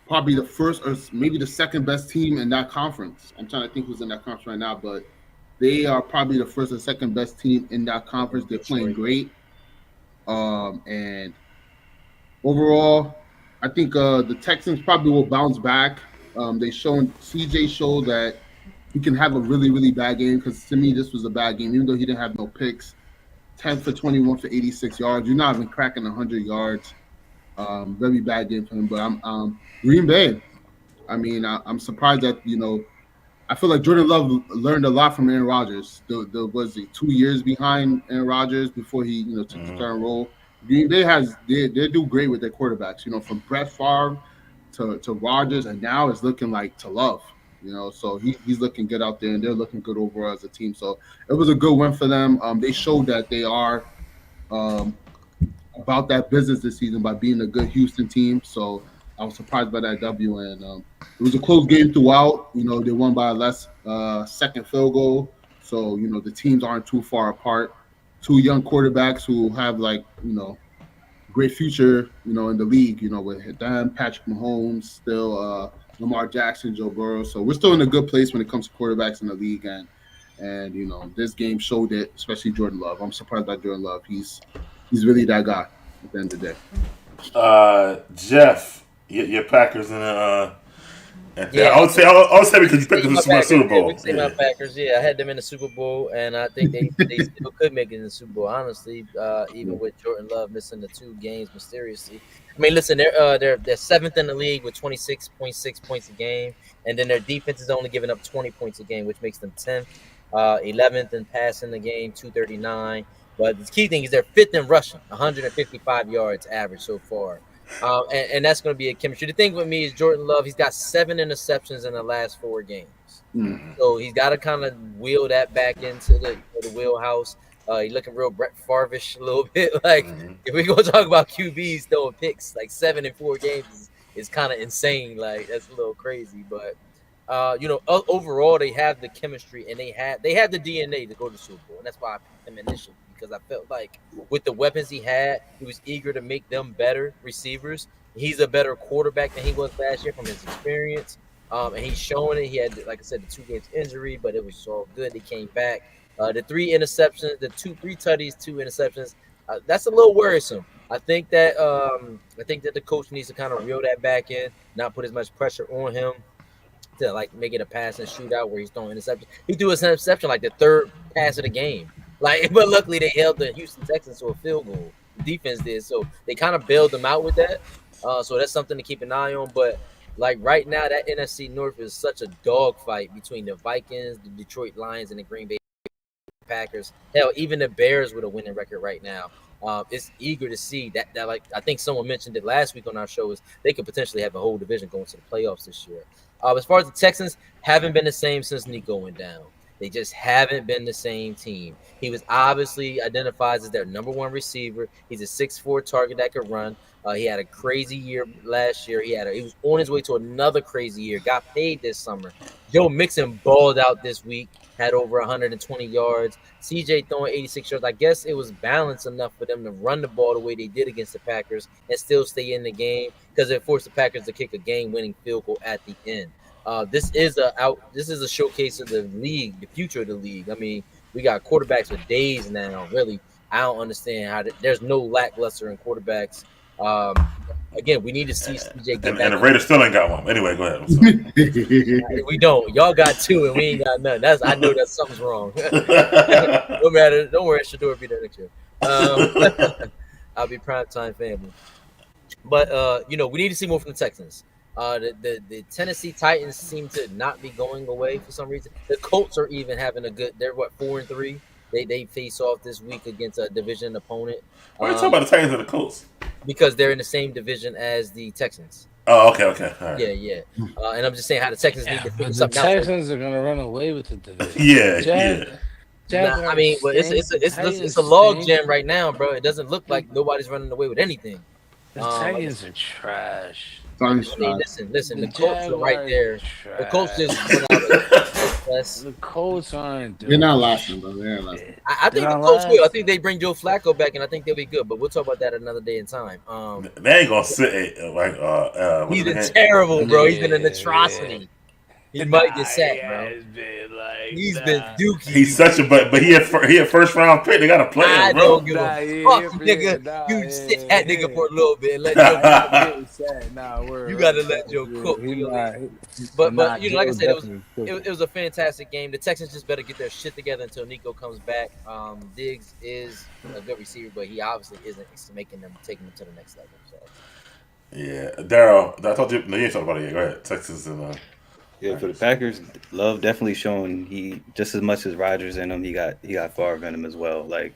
the first or maybe the second best team in that conference. I'm trying to think who's in that conference right now, but they are probably the first or second best team in that conference. They're playing great. And overall, I think the Texans probably will bounce back. CJ showed that he can have a really, really bad game, because to me, this was a bad game, even though he didn't have no picks. 10 for 21 for 86 yards. You're not even cracking 100 yards. Very bad game for him. But I'm Green Bay. I mean, I'm surprised that, I feel like Jordan Love learned a lot from Aaron Rodgers. Was he 2 years behind Aaron Rodgers before he, took the current role? Green Bay they do great with their quarterbacks. From Brett Favre to Rodgers, and now it's looking like to Love. So he's looking good out there, and they're looking good overall as a team. So it was a good win for them. They showed that they are um, about that business this season by being a good Houston team. So I was surprised by that W, and it was a close game throughout. They won by a less second field goal. So the teams aren't too far apart. Two young quarterbacks who have great future, in the league, with them, Patrick Mahomes, still Lamar Jackson, Joe Burrow. So we're still in a good place when it comes to quarterbacks in the league, and this game showed it, especially Jordan Love. I'm surprised by Jordan Love. He's really that guy at the end of the day. Jeff, your Packers and Yeah. I would say because you picked them to win the Super Bowl. We say my Packers. Yeah, I had them in the Super Bowl, and I think they still could make it in the Super Bowl. Honestly, even with Jordan Love missing the 2 games mysteriously. I mean, listen, they're 7th in the league with 26.6 points a game, and then their defense is only giving up 20 points a game, which makes them 10th, 11th in passing the game, 239. But the key thing is they're 5th in rushing, 155 yards average so far. And that's going to be a chemistry. The thing with me is Jordan Love, he's got 7 interceptions in the last 4 games. So he's got to kind of wheel that back into the wheelhouse. He's looking real Brett Favre-ish a little bit. Like, if we're going to talk about QBs throwing picks, like 7 in 4 games is kind of insane. Like, that's a little crazy. But, overall, they have the chemistry and they have the DNA to go to the Super Bowl. And that's why I picked them initially. Because I felt like with the weapons he had, he was eager to make them better receivers. He's a better quarterback than he was last year from his experience. And he's showing it. He had, like I said, the 2 games injury, but it was all good. He came back. The 3 interceptions, the 3 tutties, 2 interceptions. That's a little worrisome. I think that the coach needs to kind of reel that back in, not put as much pressure on him to like make it a pass and shootout where he's throwing interceptions. He threw his interception like the 3rd pass of the game. But luckily they held the Houston Texans to a field goal. The defense did, so they kind of bailed them out with that. So that's something to keep an eye on. But like right now, that NFC North is such a dogfight between the Vikings, the Detroit Lions, and the Green Bay Packers. Hell, even the Bears with a winning record right now. It's eager to see that. Like I think someone mentioned it last week on our show, is they could potentially have a whole division going to the playoffs this year. As far as the Texans, haven't been the same since Nico went down. They just haven't been the same team. He was obviously identified as their number 1 receiver. He's a 6'4" target that could run. He had a crazy year last year. He was on his way to another crazy year. Got paid this summer. Joe Mixon balled out this week. Had over 120 yards. CJ throwing 86 yards. I guess it was balanced enough for them to run the ball the way they did against the Packers and still stay in the game because it forced the Packers to kick a game-winning field goal at the end. This is a showcase of the league, the future of the league. I mean, we got quarterbacks for days now. Really, I don't understand how there's no lackluster in quarterbacks. Again, we need to see CJ get back. And the Raiders still ain't got one. Anyway, go ahead. I'm sorry. We don't. Y'all got 2, and we ain't got none. I know that something's wrong. No matter. Don't worry, Shador be there next year. I'll be primetime family. But we need to see more from the Texans. The Tennessee Titans seem to not be going away for some reason. The Colts are even having a good. They're 4-3. They face off this week against a division opponent. Why are you talking about the Titans and the Colts? Because they're in the same division as the Texans. Oh, okay. All right. Yeah. And I'm just saying how the Texans need to figure something out. The Texans are gonna run away with the division. Yeah. I mean, it's a log jam right now, bro. It doesn't look like nobody's running away with anything. The Titans are trash. Listen. The Colts are right there. The Colts just went out the Colts aren't. They're not lasting, bro. They're not lasting. I think the Colts will. I think they bring Joe Flacco back, and I think they'll be good. But we'll talk about that another day in time. They ain't gonna sit he's been terrible, bro. He's been an atrocity. He might get sacked, bro. He's been dookie. He's such a but he a first round pick. They gotta play him, bro. I don't give a fuck, nigga. You sit that nigga for a little bit and let Joe. You gotta let Joe cook. But like I said, it was a fantastic game. The Texans just better get their shit together until Nico comes back. Diggs is a good receiver, but he obviously isn't taking them to the next level. So. Yeah, Daryl. I told you. No, you ain't talking about it yet. Go ahead. Texas and. Yeah, for the Packers, Love definitely shown he just as much as Rodgers in him. He got Favre in him as well. Like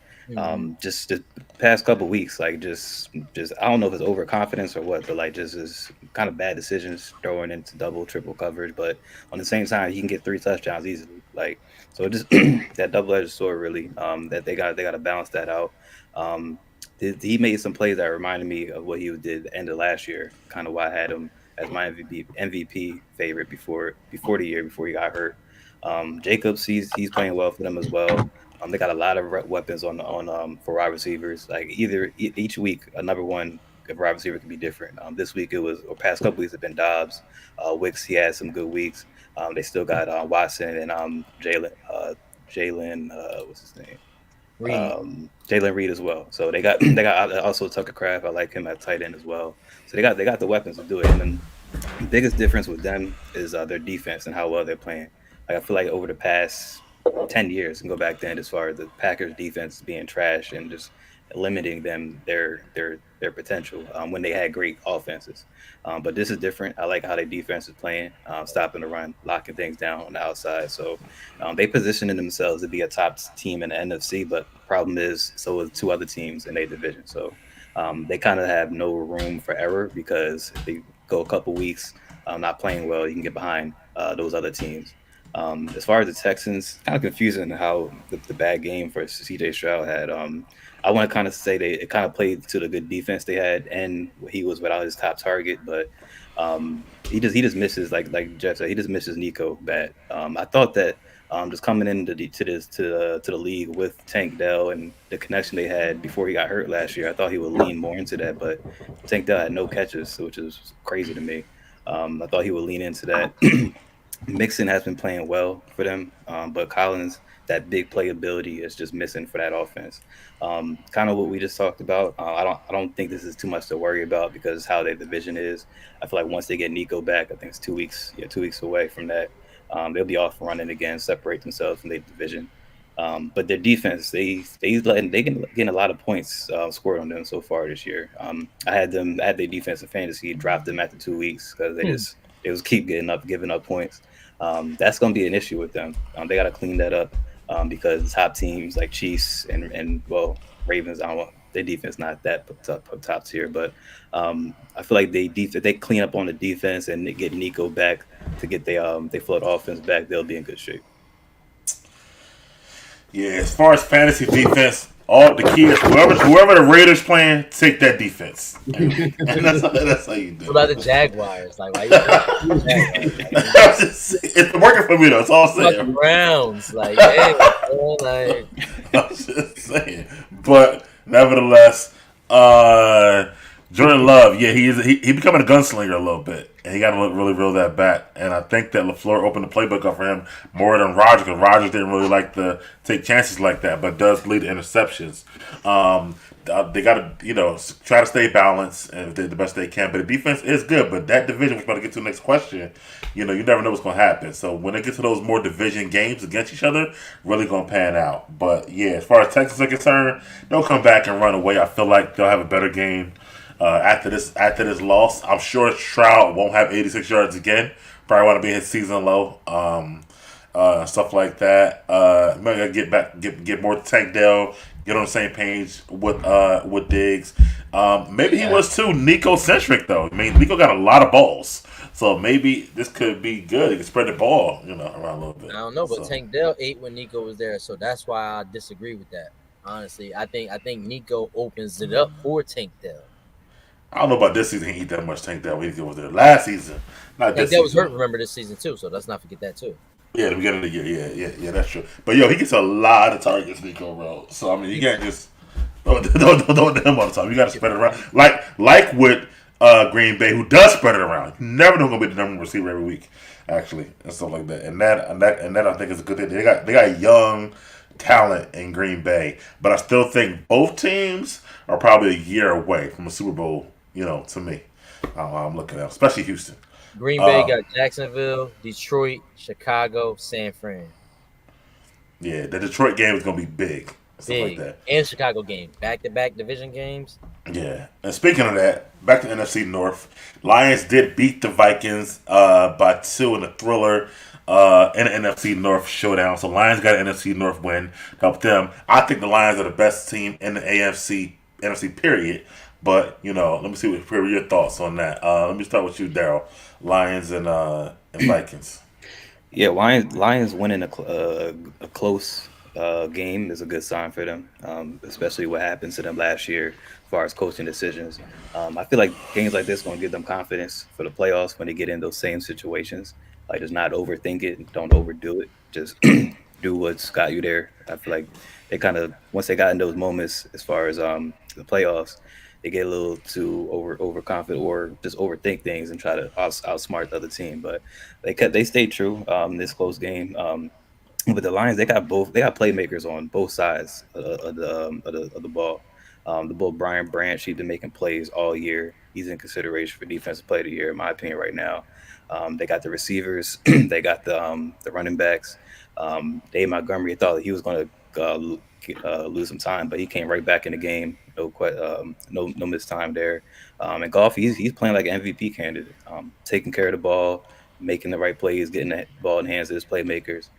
Just the past couple weeks, like just I don't know if it's overconfidence or what, but like just is kind of bad decisions throwing into double, triple coverage. But on the same time, he can get 3 touchdowns easily. Like so, just that double-edged sword really. That they got to balance that out. Um, he made some plays that reminded me of what he did the end of last year. Kind of why I had him as my MVP favorite before the year before he got hurt. Jacobs, he's playing well for them as well. They got a lot of weapons on for wide receivers. Like each week, a number one wide receiver can be different. This week it was, or past couple weeks have been Dobbs. Wicks, he had some good weeks. They still got Watson and Jalen. What's his name? Reed. Jalen Reed as well. So they got also Tucker Craft. I like him at tight end as well. So they got the weapons to do it. And then the biggest difference with them is their defense and how well they're playing. Like I feel like over the past 10 years and go back then, as far as the Packers defense being trash and just limiting them their potential when they had great offenses. But this is different. I like how their defense is playing, stopping the run, locking things down on the outside. So they positioning themselves to be a top team in the NFC. But the problem is, so is 2 other teams in their division. So they kind of have no room for error because if they go a couple weeks not playing well, you can get behind those other teams. As far as the Texans, kind of confusing how the bad game for CJ Stroud had. I want to kind of say it kind of played to the good defense they had, and he was without his top target, but he just misses like Jeff said, he just misses Nico bad. I thought that just coming into to the league with Tank Dell and the connection they had before he got hurt last year, I thought he would lean more into that, but Tank Dell had no catches, which is crazy to me. I thought he would lean into that. Mixon has been playing well for them, but Collins, that big playability is just missing for that offense. Kind of what we just talked about. I don't think this is too much to worry about because how their division is. I feel like once they get Nico back, I think it's 2 weeks. Yeah, 2 weeks away from that. They'll be off running again, separate themselves from their division. But their defense, they getting a lot of points scored on them so far this year. I had their defense in fantasy, dropped them after 2 weeks because they was keep giving up points. That's going to be an issue with them. They got to clean that up because top teams like Chiefs and Ravens, I don't want their defense not that top tier, but I feel like they clean up on the defense and they get Nico back to get they float offense back, they'll be in good shape. Yeah, as far as fantasy defense, all the key is whoever the Raiders playing, take that defense, and that's how you do. What about the Jaguars? Like, why you it's working for me though. That's all I'm about the saying. Browns? Like, hey, man, like, I'm just saying, but nevertheless, Jordan Love, yeah, he becoming a gunslinger a little bit, and he got to really reel that back. And I think that LaFleur opened the playbook up for him more than Rodgers, because Rodgers didn't really like to take chances like that, but does lead to interceptions. They got to try to stay balanced and do the best they can. But the defense is good. But that division, we're about to get to the next question. You never know what's going to happen. So when they get to those more division games against each other, really going to pan out. But yeah, as far as Texas are concerned, they'll come back and run away. I feel like they'll have a better game. After this loss, I'm sure Stroud won't have 86 yards again. Probably want to be his season low, stuff like that. Maybe get more Tank Dell, get on the same page with Diggs. Maybe he was too Nico centric though. I mean, Nico got a lot of balls, so maybe this could be good. He can spread the ball, around a little bit. I don't know, but Tank Dell ate when Nico was there, so that's why I disagree with that. Honestly, I think Nico opens it up for Tank Dell. I don't know about this season. He eat that much Tank Dell when he was there last season. Not Tank this Dell was season. hurt, remember, this season too, so let's not forget that too. Yeah, the beginning of the year. Yeah, that's true. But he gets a lot of targets, Nico, bro. So I mean, you can't just don't him all the time. You got to spread it around, like with Green Bay, who does spread it around. You never know who's gonna be the number one receiver every week, actually, and stuff like that. And that I think is a good thing. They got young talent in Green Bay, but I still think both teams are probably a year away from a Super Bowl. To me, I'm looking at, especially Houston. Green Bay got Jacksonville, Detroit, Chicago, San Fran. Yeah, the Detroit game is going to be big. Stuff like that. And Chicago game. Back-to-back division games. Yeah. And speaking of that, back to NFC North. Lions did beat the Vikings by 2 in a thriller. in the NFC North showdown. So Lions got an NFC North win, help them. I think the Lions are the best team in the NFC period. But let me see what your thoughts on that. Let me start with you, Daryl. Lions and Vikings. Yeah, Lions winning a close game is a good sign for them, especially what happened to them last year as far as coaching decisions. I feel like games like this going to give them confidence for the playoffs when they get in those same situations. Like, just not overthink it, don't overdo it. Just do what's got you there. I feel like they kind of, once they got in those moments as far as the playoffs, they get a little too overconfident or just overthink things and try to outsmart the other team. But they stayed true this close game. But the Lions, they got playmakers on both sides of the ball. The bull Brian Branch, he's been making plays all year. He's in consideration for defensive player of the year, in my opinion, right now. They got the receivers, they got the running backs. Dave Montgomery, I thought he was going to lose some time, but he came right back in the game. No missed time there. And Goff, he's playing like an MVP candidate, taking care of the ball, making the right plays, getting the ball in the hands of his playmakers,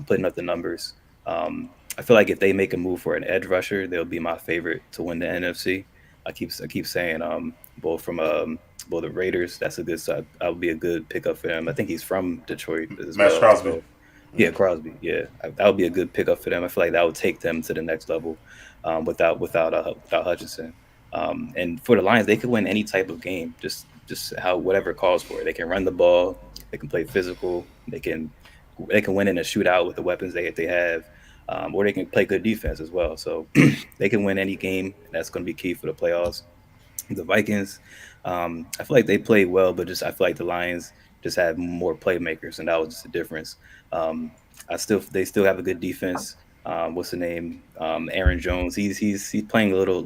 putting up the numbers. I feel like if they make a move for an edge rusher, they'll be my favorite to win the NFC. I keep saying both the Raiders. That's a good side. That would be a good pickup for them. I think he's from Detroit as Max well. Crosby. So, yeah, Crosby. Yeah, that would be a good pickup for them. I feel like that would take them to the next level without Hutchinson. And for the Lions, they could win any type of game, just whatever calls for it. They can run the ball. They can play physical. They can win in a shootout with the weapons they have. Or they can play good defense as well. So they can win any game. That's going to be key for the playoffs. The Vikings, I feel like they played well, but I feel like the Lions just had more playmakers, and that was just the difference. They still have a good defense. What's the name? Aaron Jones. He's playing a little.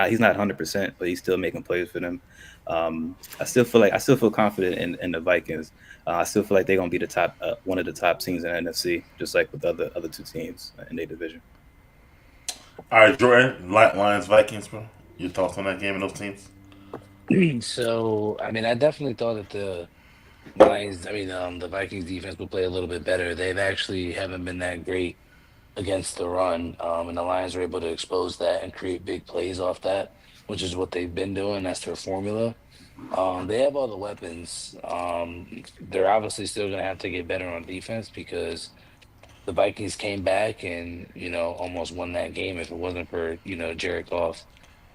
He's not 100%, but he's still making plays for them. I still feel confident in the Vikings. I still feel like they're gonna be one of the top teams in the NFC, just like with the other two teams in their division. All right, Jordan, Lions, Vikings, bro. Your thoughts on that game and those teams? So, I mean, I definitely thought that the Vikings defense would play a little bit better. They've actually haven't been that great against the run, and the Lions were able to expose that and create big plays off that, which is what they've been doing. That's their formula. They have all the weapons. They're obviously still going to have to get better on defense because the Vikings came back and almost won that game if it wasn't for Jared Goff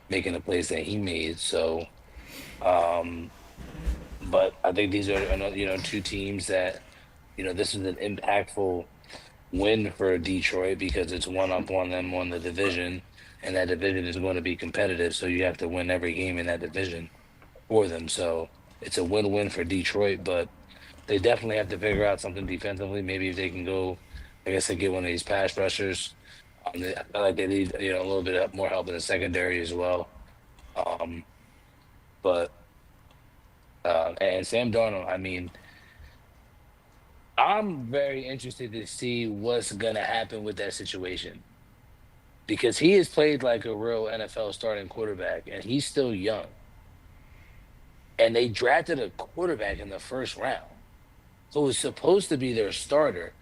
making the plays that he made. So, but I think these are two teams that this is an impactful win for Detroit because it's one up on them on the division, and that division is going to be competitive. So you have to win every game in that division for them. So it's a win-win for Detroit, but they definitely have to figure out something defensively. Maybe if they can go, I guess, they get one of these pass rushers. I feel like they need a little bit more help in the secondary as well. And Sam Darnold, I mean, I'm very interested to see what's gonna happen with that situation because he has played like a real NFL starting quarterback, and he's still young. And they drafted a quarterback in the first round. So it was supposed to be their starter.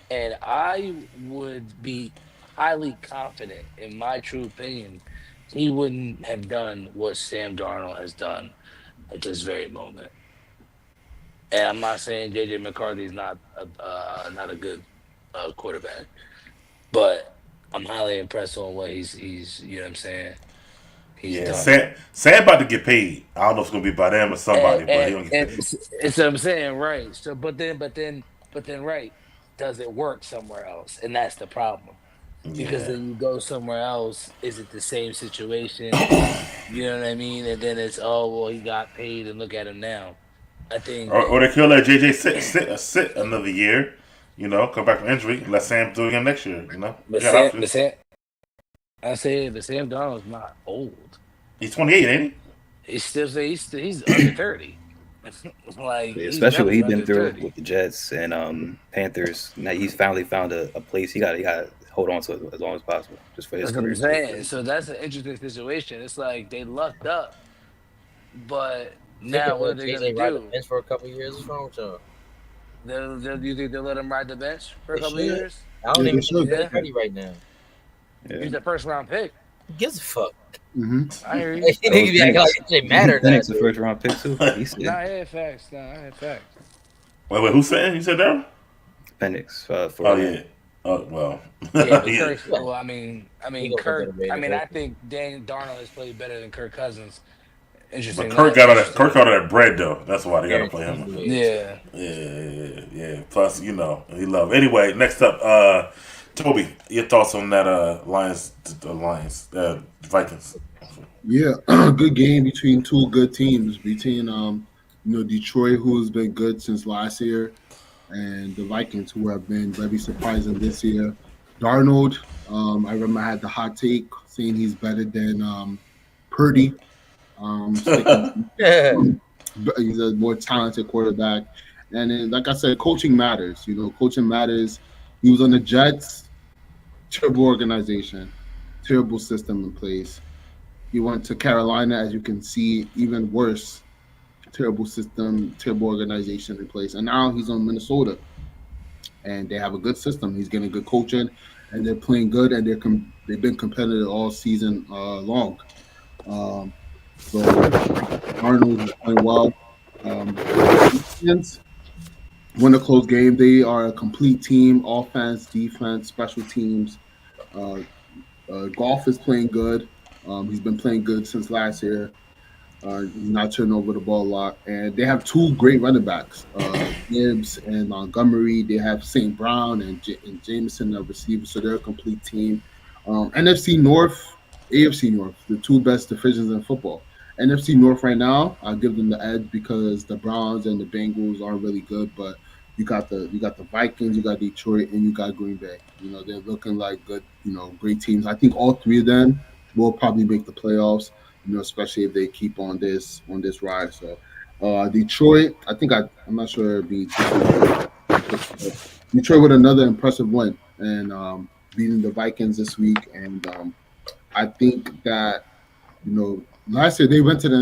And I would be highly confident, in my true opinion, he wouldn't have done what Sam Darnold has done at this very moment. And I'm not saying JJ McCarthy is not a good quarterback, but I'm highly impressed on what he's you know what I'm saying. Yeah, Sam about to get paid. I don't know if it's gonna be by them or somebody, but he don't get paid. It's what I'm saying, right? So, but then, right? Does it work somewhere else? And that's the problem. Because then you go somewhere else, is it the same situation? You know what I mean? And then it's he got paid, and look at him now. I think, or they could let JJ sit another year. Come back from injury. Let Sam do it again next year. But Sam Darnold's not old. He's 28, ain't he? He's under 30. Like, especially what he's been through with the Jets and Panthers. Now he's finally found a place. He got to hold on to it as long as possible, just for his career. That's what I'm saying. So that's an interesting situation. It's like they lucked up, but now what are they gonna do? Bench for a couple of years. What's wrong with y'all? Do you think they'll let him ride the bench for a They couple of should. years? I don't Yeah, even they think he's should. Yeah. ready right now. Yeah. He's a first round pick. Who gives a fuck? Hmm. I hear you. Niggas be acting like it shit matter. Penix a first round pick too. He Nah, said I had facts. Nah, I had facts. Wait, who's saying? You said that? Penix for Oh Atlanta. yeah. Oh well. Yeah, but Yeah. Kirk. Well, I mean, He gonna Kirk. fucking Raiders, I mean, I right? think Dan Darnold has played better than Kirk Cousins. But Interesting. Kirk That's got all that. interesting. Kirk got all that bread though. That's why they gotta play him. Guaranteed. Yeah. Yeah. Plus, he love. Anyway, next up, Toby, your thoughts on that Vikings? Yeah, good game between two good teams. Between Detroit, who's been good since last year, and the Vikings, who have been very surprising this year. Darnold, I remember I had the hot take saying he's better than Purdy. Yeah. He's a more talented quarterback, and then, like I said, coaching matters. Coaching matters. He was on the Jets, terrible organization, terrible system in place. He went to Carolina, as you can see, even worse. Terrible system, terrible organization in place. And now he's on Minnesota, and they have a good system. He's getting good coaching, and they're playing good, and they've been competitive all season long. So Arnold is playing well. Defense won a close game. They are a complete team: offense, defense, special teams. Uh, Golf is playing good. He's been playing good since last year. He's not turning over the ball a lot, and they have two great running backs, Gibbs and Montgomery. They have St. Brown and Jameson, a receiver, so they're a complete team. NFC North, AFC North, the two best divisions in football. NFC North right now, I'll give them the edge because the Browns and the Bengals aren't really good, but you got the Vikings, you got Detroit, and you got Green Bay. They're looking like good, great teams. I think all three of them will probably make the playoffs. Especially if they keep on this ride. So, Detroit, I'm not sure it'd be Detroit with another impressive win and beating the Vikings this week. And I think that last year they went to the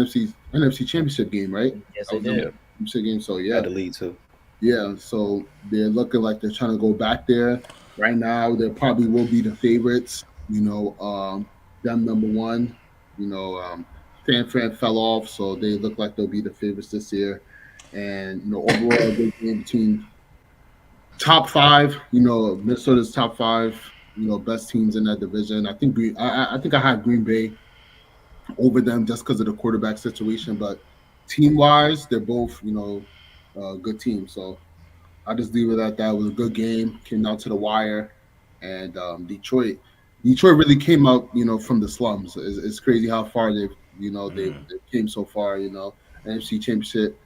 NFC Championship game, right? Yes, That they was the did. Championship game. So yeah, Had the lead too. yeah. So they're looking like they're trying to go back there. Right now, they probably will be the favorites. Them number one. San Fran fell off, so they look like they'll be the favorites this year. And overall, a good game between top five. Minnesota's top five. Best teams in that division. I think I think I had Green Bay over them just because of the quarterback situation, but team wise, they're both good teams. So I just leave it at that. It was a good game. Came down to the wire, and Detroit really came out, from the slums. It's crazy how far they came so far. NFC Championship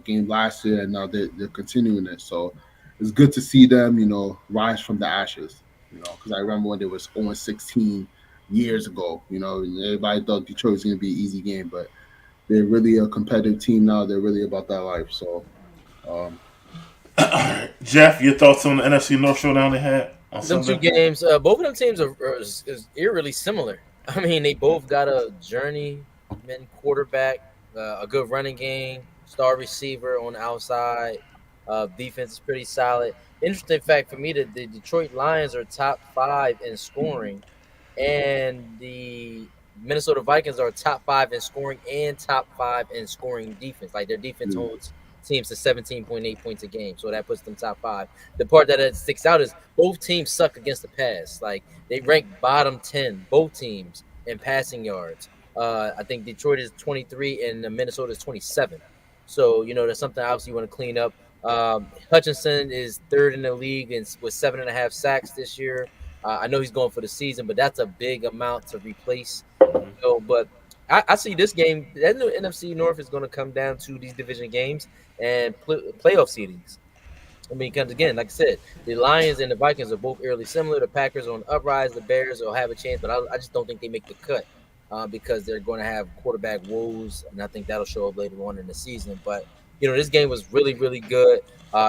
game last year, and now they're continuing it. So it's good to see them, rise from the ashes. Because I remember when they was 0-16 years ago. And everybody thought Detroit was going to be an easy game, but they're really a competitive team now. They're really about that life. So. Jeff, your thoughts on the NFC North showdown they had on Them two Sunday? games, both of them teams are eerily similar. I mean, they both got a journeyman quarterback, a good running game, star receiver on the outside. Defense is pretty solid. Interesting fact for me that the Detroit Lions are top 5 in scoring, and the Minnesota Vikings are top 5 in scoring and top 5 in scoring defense. Like their defense holds teams to 17.8 points a game, so that puts them top 5. The part that sticks out is both teams suck against the pass. Like they rank bottom 10, both teams in passing yards. I think Detroit is 23 and Minnesota is 27. So that's something obviously you want to clean up. Hutchinson is 3rd in the league and with 7.5 sacks this year. I know he's going for the season, but that's a big amount to replace. But I see this game. That new NFC North is going to come down to these division games and playoff seedings. I mean, because again, like I said, the Lions and the Vikings are both eerily similar. The Packers are on the uprise. The Bears will have a chance, but I just don't think they make the cut because they're going to have quarterback woes, and I think that'll show up later on in the season. But this game was really, really good.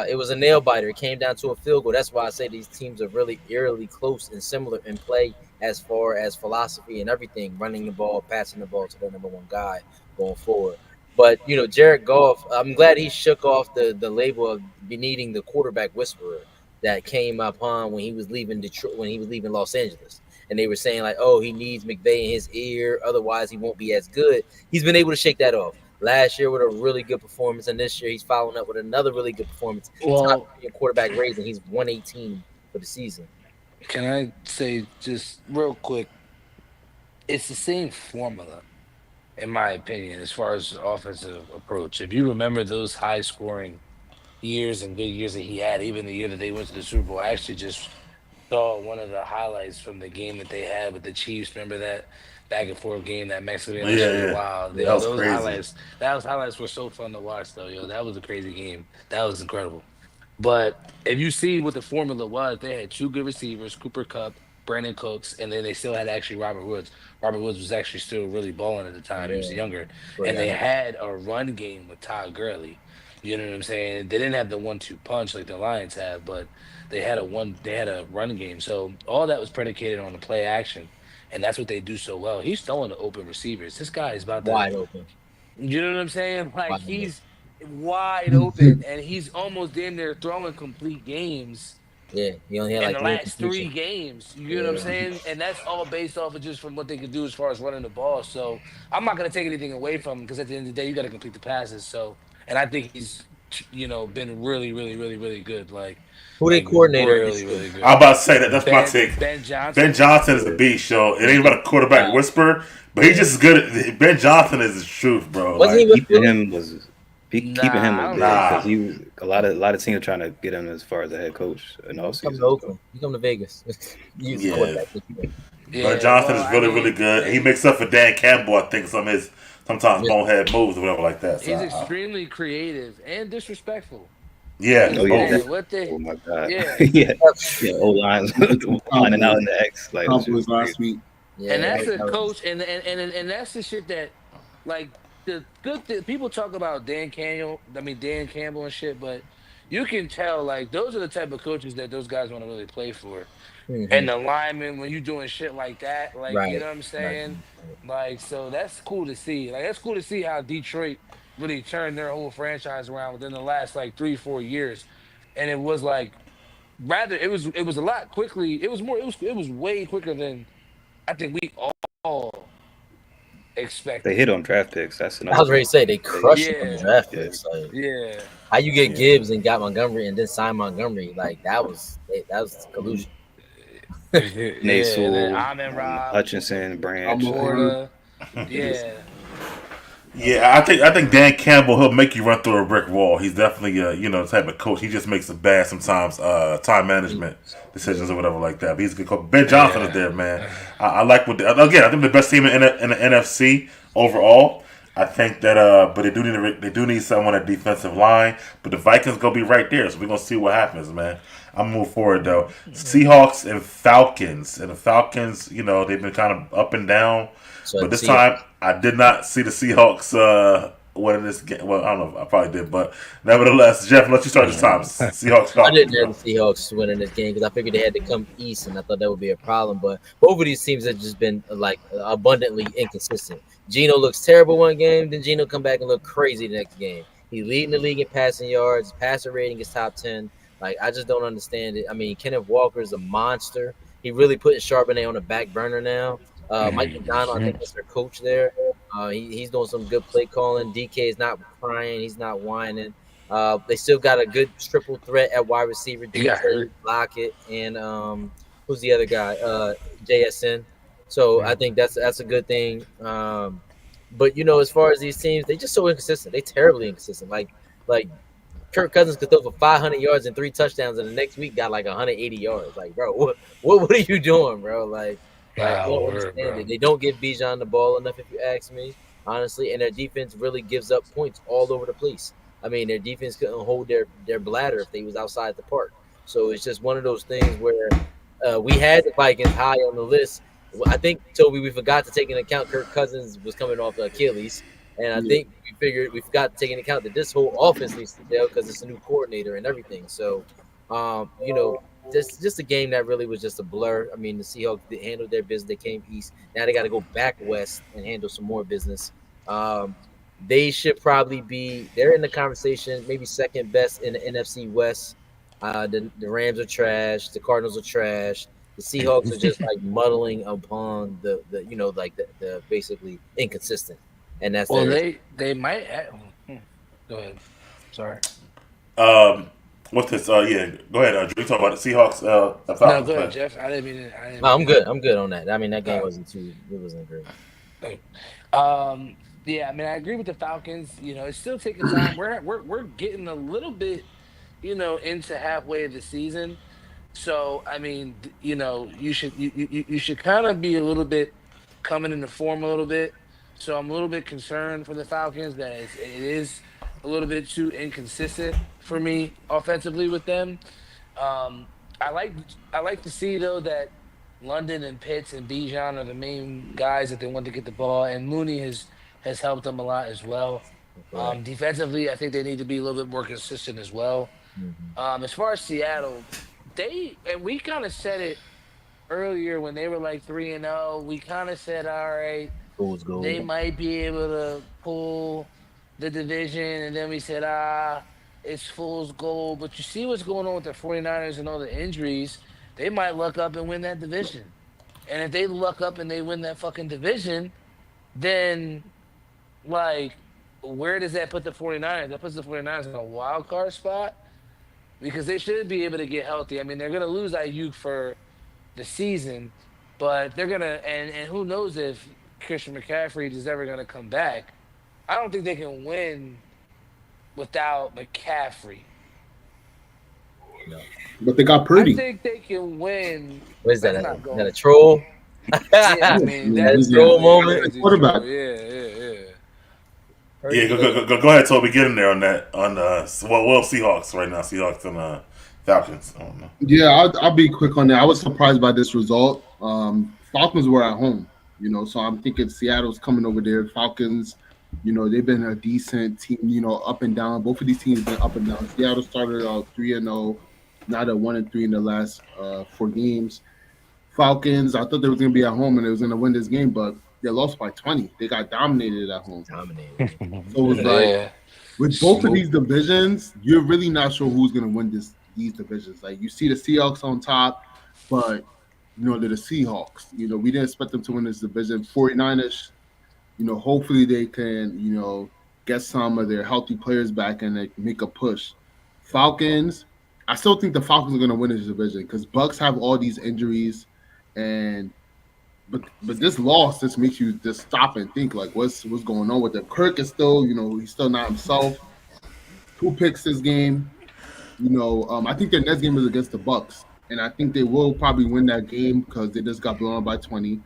It was a nail biter. It came down to a field goal. That's why I say these teams are really eerily close and similar in play as far as philosophy and everything, running the ball, passing the ball to the number one guy going forward. But Jared Goff, I'm glad he shook off the label of needing the quarterback whisperer that came upon when he was leaving Detroit, when he was leaving Los Angeles. And they were saying like, oh, he needs McVay in his ear, otherwise he won't be as good. He's been able to shake that off. Last year with a really good performance, and this year he's following up with another really good performance. Well, Top quarterback rating, he's 118 for the season. can I say just real quick? It's the same formula, in my opinion, as far as offensive approach. If you remember those high scoring years and good years that he had, even the year that they went to the Super Bowl, I actually just saw one of the highlights from the game that they had with the Chiefs. Remember that back and forth game, that Mexico game? That Yeah, shit was yeah. wild. That was Those crazy. highlights were so fun to watch, though. Yo, that was a crazy game. That was incredible. But if you see what the formula was, they had two good receivers, Cooper Cup, Brandon Cooks, and then they still had actually Robert Woods. Robert Woods was actually still really balling at the time. He was Yeah, younger. but And they had a run game with Todd Gurley. You know what I'm saying? They didn't have the 1-2 punch like the Lions had, but they had a run game. So all that was predicated on the play action. And that's what they do so well. He's throwing to open receivers. This guy is about to, wide open. you know what I'm saying? Like Wide open. he's wide open and he's almost damn near throwing complete games Yeah, he only had in like the three last three completions. games. You know what I'm Yeah. saying? And that's all based off of just from what they can do as far as running the ball. So I'm not gonna take anything away from him because at the end of the day, you got to complete the passes. So and I think he's been really, really, really, really good. Who they Like coordinator this really, year? really good. I'm about to say that. That's my Ben take. Ben Ben Johnson. Johnson is the beast, yo. It ain't about a quarterback Wow. whisperer, but he's just as good. Ben Johnson is the truth, bro. Wasn't he Like, with Keeping Philly? him was keeping him Nah, I was don't big nah. because he was a lot of teams trying to get him as far as a head coach in all He come to season. Oakland. He come to Vegas. He's Yeah. quarterback. Ben Yeah, Johnson well, is I really, really mean, good. He makes up for Dan Campbell, I think, sometimes Yeah. bonehead moves or whatever like that. So, he's extremely creative and disrespectful. yeah, Oh yeah, both. Man, what oh the my god, yeah. yeah, O lines lining out in the X like this shit was Cowboys last crazy. week. Yeah, And that's a that was- coach, and that's the shit that, like, the good people talk about Dan Campbell and shit, but you can tell like those are the type of coaches that those guys want to really play for. Mhm. And the linemen, when you doing shit like that, like you Right. know what I'm Right. saying, like so that's cool to see. Like that's cool to see how Detroit really turned their whole franchise around within the last like 3-4 years, and it was like rather it was a lot quickly. It was way quicker than I think we all They expected. hit on draft picks. That's I another was ready thing. to say they crushed him on the Yeah, draft Yeah. picks. Like, yeah. how you get Yeah. Gibbs and got Montgomery and then sign Montgomery? Like that was collusion. Nate Yeah, and then Sewell, Amen Rob, Hutchinson, Branch. I'm a- Florida. Yeah. Yeah, I think Dan Campbell he'll make you run through a brick wall. He's definitely the type of coach. He just makes it bad sometimes time management decisions or whatever like that. But he's a good coach. Ben Johnson is there, man. I like what again. I think the best team in the NFC overall. I think that but they do need someone at defensive line. But the Vikings gonna be right there, so we're gonna see what happens, man. I'm move forward though. Seahawks and Falcons, and the Falcons, they've been kind of up and down. So But this see, time, I did not see the Seahawks winning this game. Well, I don't know. I probably did, but nevertheless, Jeff, let you start this time. Seahawks, I didn't Falcons. have the Seahawks winning this game because I figured they had to come east, and I thought that would be a problem. But both of these teams have just been like abundantly inconsistent. Geno looks terrible one game, then Geno come back and look crazy the next game. He's leading the league in passing yards, passer rating is top 10. Like I just don't understand it. I mean, Kenneth Walker is a monster. He really putting Charbonnet on the back burner now. Mike McDonald, I think that's their coach there. He's doing some good play calling. DK is not crying. He's not whining. They still got a good triple threat at wide receiver. He got hurt. Lockett and who's the other guy? JSN. So I think that's a good thing. But as far as these teams, they just so inconsistent. They terribly inconsistent. Like Kirk Cousins could throw for 500 yards and 3 touchdowns, and the next week got like 180 yards. Like, bro, what are you doing, bro? Like I Wow, don't word, understand bro. it. They don't give Bijan the ball enough, if you ask me, honestly. And their defense really gives up points all over the place. I mean, their defense couldn't hold their bladder if they was outside the park. So it's just one of those things where we had the Vikings high on the list. I think, Toby, we forgot to take into account Kirk Cousins was coming off the Achilles. And I think we forgot to take into account that this whole offense needs to fail because it's a new coordinator and everything. So, just a game that really was just a blur. I mean, the Seahawks handled their business. They came east. Now they got to go back west and handle some more business. they should probably be. They're in the conversation, maybe second best in the NFC West. The Rams are trash. The Cardinals are trash. The Seahawks are just like muddling upon the like the basically inconsistent, and that's Well, their. they might. Go ahead. Sorry. What's this? Yeah, go ahead. Drew, talk about the Seahawks, the No, Falcons. go Go ahead, ahead. Jeff. I didn't mean to. I didn't No, mean I'm to- good. I'm good on that. I mean, that game Uh, wasn't too. It wasn't great. Yeah, I mean, I agree with the Falcons. You know, it's still taking time. We're getting a little bit, into halfway of the season. So, I mean, you should kind of be a little bit coming into form a little bit. So I'm a little bit concerned for the Falcons that it is a little bit too inconsistent for me offensively with them. Um, I like to see though that London and Pitts and Bijan are the main guys that they want to get the ball, and Mooney has helped them a lot as well. Correct. Defensively, I think they need to be a little bit more consistent as well. Mhm. As far as Seattle, we kind of said it earlier when they were like 3-0. We kind of said, all right, Fool's gold. they might be able to pull the division, and then we said, it's fool's gold. But you see what's going on with the 49ers and all the injuries, they might luck up and win that division. And if they luck up and they win that fucking division, then like where does that put the 49ers? That puts the 49ers in a wild card spot because they should be able to get healthy. I mean, they're gonna lose Ayuk for the season, but they're gonna and who knows if Christian McCaffrey is ever gonna come back. I don't think they can win without McCaffrey. No. But they got I Purdy. think they can win. What is that? That's Is not going. that a troll? Yeah, I mean Yeah, that's he's troll a- moment. crazy Quarterback. troll. Yeah. Yeah, go ahead, Toby. Get in there on that. On Seahawks right now. Seahawks and Falcons. I don't know. Yeah, I'll be quick on that. I was surprised by this result. Falcons were at home, so I'm thinking Seattle's coming over there. Falcons, they've been a decent team, up and down. Both of these teams been up and down. Seattle started out 3-0, now they're 1-3 in the last 4 games. Falcons, I thought they was gonna be at home and they was gonna win this game, but they lost by 20. They got dominated at home. Dominated. So it was like Yeah. with both of these divisions, you're really not sure who's gonna win these divisions. Like you see the Seahawks on top, but they're the Seahawks. We didn't expect them to win this division. 49ers, hopefully they can, get some of their healthy players back and they make a push. Falcons, I still think the Falcons are gonna win this division because Bucks have all these injuries, and but this loss just makes you just stop and think like what's going on with them. Kirk is still, he's still not himself. 2 picks this game. I think their next game is against the Bucks, and I think they will probably win that game because they just got blown out by 20.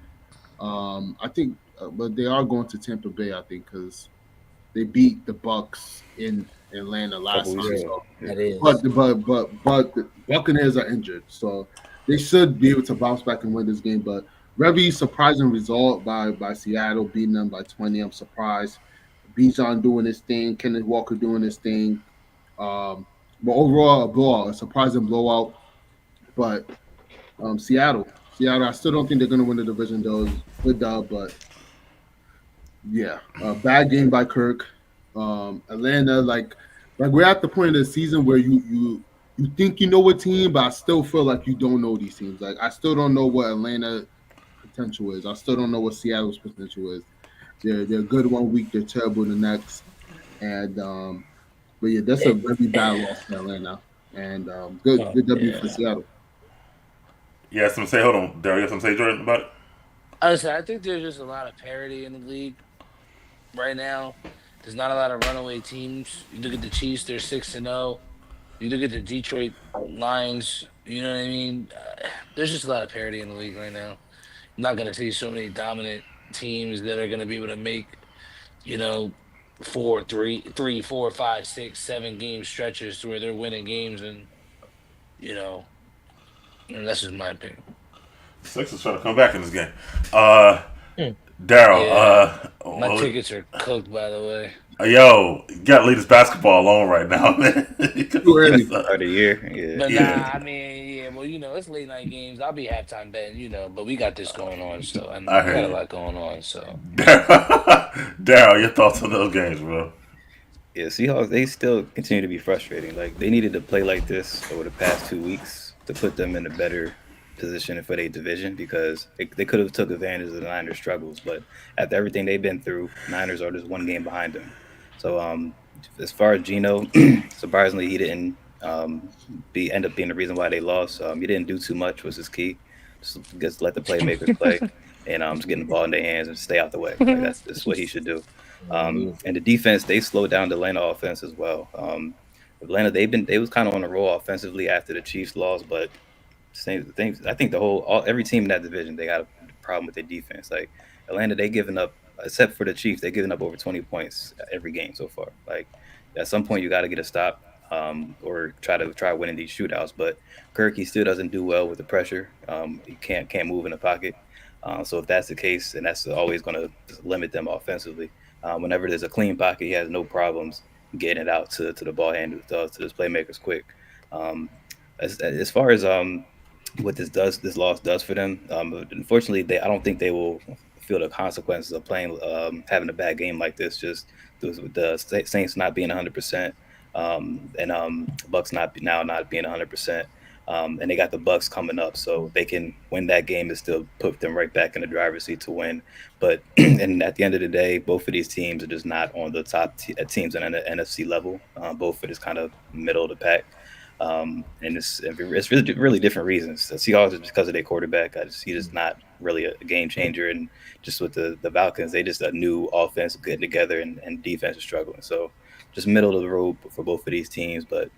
I think, but they are going to Tampa Bay, I think, because they beat the Bucks in Atlanta last Couple time. years So. That is. But the Buccaneers are injured, so they should be able to bounce back and win this game. But very surprising result by Seattle beating them by 20. I'm surprised. Bijan doing his thing, Kenneth Walker doing his thing. But overall, a blowout, a surprising blowout. But Seattle, I still don't think they're going to win the division though. Good dub, but yeah, bad game by Kirk. Atlanta, like we're at the point of the season where you think you know a team, but I still feel like you don't know these teams. Like I still don't know what Atlanta potential is. I still don't know what Seattle's potential is. They're good one week, they're terrible the next. And but yeah, that's a very bad loss for Atlanta. And good W for Seattle. Yeah, some say. Hold on, Daryl. You have something to say, Jordan, about it? Honestly, I think there's just a lot of parity in the league right now. There's not a lot of runaway teams. You look at the Chiefs; they're 6-0. You look at the Detroit Lions. You know what I mean? There's just a lot of parity in the league right now. I'm not gonna see so many dominant teams that are gonna be able to make, 3, 4, 5, 6, 7 game stretches to where they're winning games, and and that's just my opinion. Sixers trying to come back in this game. Daryl. My tickets are cooked, by the way. Yo, you gotta leave this basketball alone right now, man. Too early. Start of the year. Yeah. But Yeah. I mean, yeah, well, it's late night games. I'll be halftime betting, but we got this going on, so I I got a heard you. lot going on, so. Daryl, your thoughts on those games, bro? Yeah, Seahawks, they still continue to be frustrating. Like, they needed to play like this over the past 2 weeks to put them in a better position for their division because they could have took advantage of the Niners' struggles. But after everything they've been through, Niners are just one game behind them. So, as far as Geno, surprisingly, he didn't end up being the reason why they lost. He didn't do too much, was his key. Just let the playmakers play and just getting the ball in their hands and stay out the way. Like, that's what he should do. And the defense, they slowed down the Atlanta offense as well. Atlanta, they was kind of on a roll offensively after the Chiefs lost, but same things. I think every team in that division, they got a problem with their defense. Like Atlanta, they given up, except for the Chiefs, they given up over 20 points every game so far. Like at some point, you got to get a stop or try winning these shootouts. But Kirk, he still doesn't do well with the pressure. He can't move in the pocket. So if that's the case, then that's always going to limit them offensively. Whenever there's a clean pocket, he has no problems getting it out to the ball handlers, to his playmakers quick. As far as what this loss does for them, unfortunately, I don't think they will feel the consequences of playing, having a bad game like this. Just with the Saints not being 100%, and Bucks not being 100%. And they got the Bucks coming up, so they can win that game and still put them right back in the driver's seat to win. But and at the end of the day, both of these teams are just not on the top teams on the NFC level. Both are just kind of middle of the pack, and it's really different reasons. The Seahawks is because of their quarterback. He's just not really a game changer, and just with the Falcons, they just a new offense getting together and defense is struggling. So just middle of the road for both of these teams, but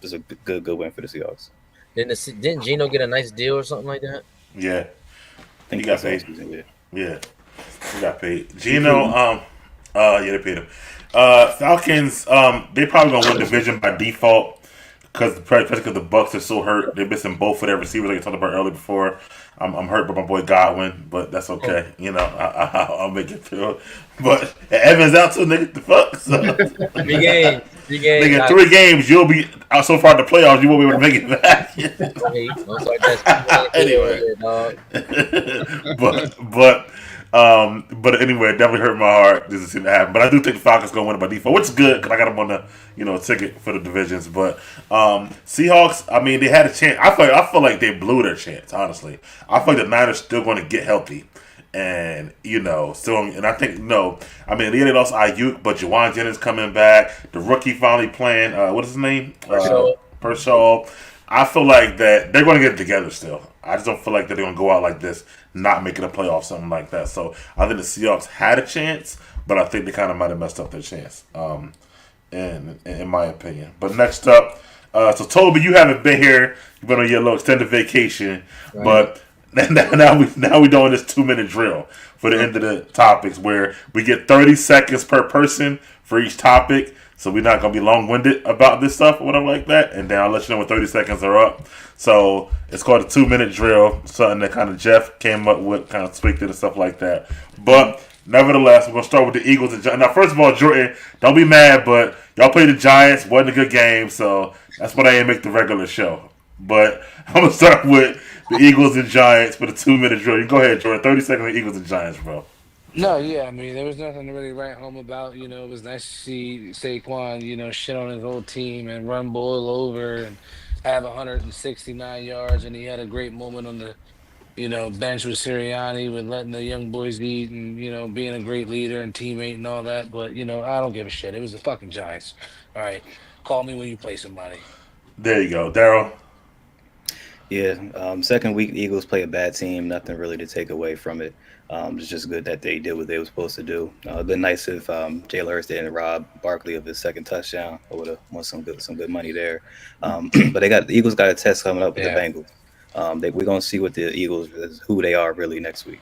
just a good win for the Seahawks. Didn't Geno get a nice deal or something like that? Yeah, I think he got paid. season, Yeah, he got paid. Geno, yeah, they paid him. Falcons, they probably gonna win division by default because the Bucks are so hurt. They're missing both of their receivers, like I talked about earlier before. I'm hurt by my boy Godwin, but that's okay. I'll make it through. But Evans out too, nigga. The fuck? So, Three games. nigga, 3 games, you'll be out so far in the playoffs. You won't be able to make it back. Anyway, but anyway, it definitely hurt my heart. This is going to happen, but I do think the Falcons gonna win it by default, which is good because I got them on the ticket for the divisions. But Seahawks, I mean, they had a chance. I feel like they blew their chance. Honestly, I feel like the Niners still going to get healthy, and I think they lost Ayuk, but Juwan Jennings coming back. The rookie finally playing. What is his name? Pershaw. I feel like that they're going to get it together still. I just don't feel like that they're going to go out like this, not making a playoff, something like that. So I think the Seahawks had a chance, but I think they kind of might have messed up their chance, in my opinion. But next up, so Toby, you haven't been here. You've been on your little extended vacation, right. But now we doing this 2-minute drill for the end of the topics where we get 30 seconds per person for each topic. So we're not going to be long-winded about this stuff or whatever like that. And then I'll let you know when 30 seconds are up. So it's called a 2-minute drill, something that kind of Jeff came up with, kind of tweaked it and stuff like that. But nevertheless, we're going to start with the Eagles and Giants. Now, first of all, Jordan, don't be mad, but y'all played the Giants. Wasn't a good game, so that's why I didn't make the regular show. But I'm going to start with the Eagles and Giants for the 2-minute drill. You go ahead, Jordan. 30 seconds on Eagles and Giants, bro. No, yeah, I mean, there was nothing to really write home about. It was nice to see Saquon, shit on his whole team and run Boyle over and have 169 yards. And he had a great moment on the, bench with Sirianni with letting the young boys eat and, being a great leader and teammate and all that. But, I don't give a shit. It was the fucking Giants. All right. Call me when you play somebody. There you go. Daryl? Yeah, second week, the Eagles play a bad team. Nothing really to take away from it. It's just good that they did what they were supposed to do. It'd been nice if Jalen Hurts didn't rob Barkley of his second touchdown. I would have won some good money there. But the Eagles got a test coming up with the Bengals. We're gonna see what the Eagles, who they are really next week.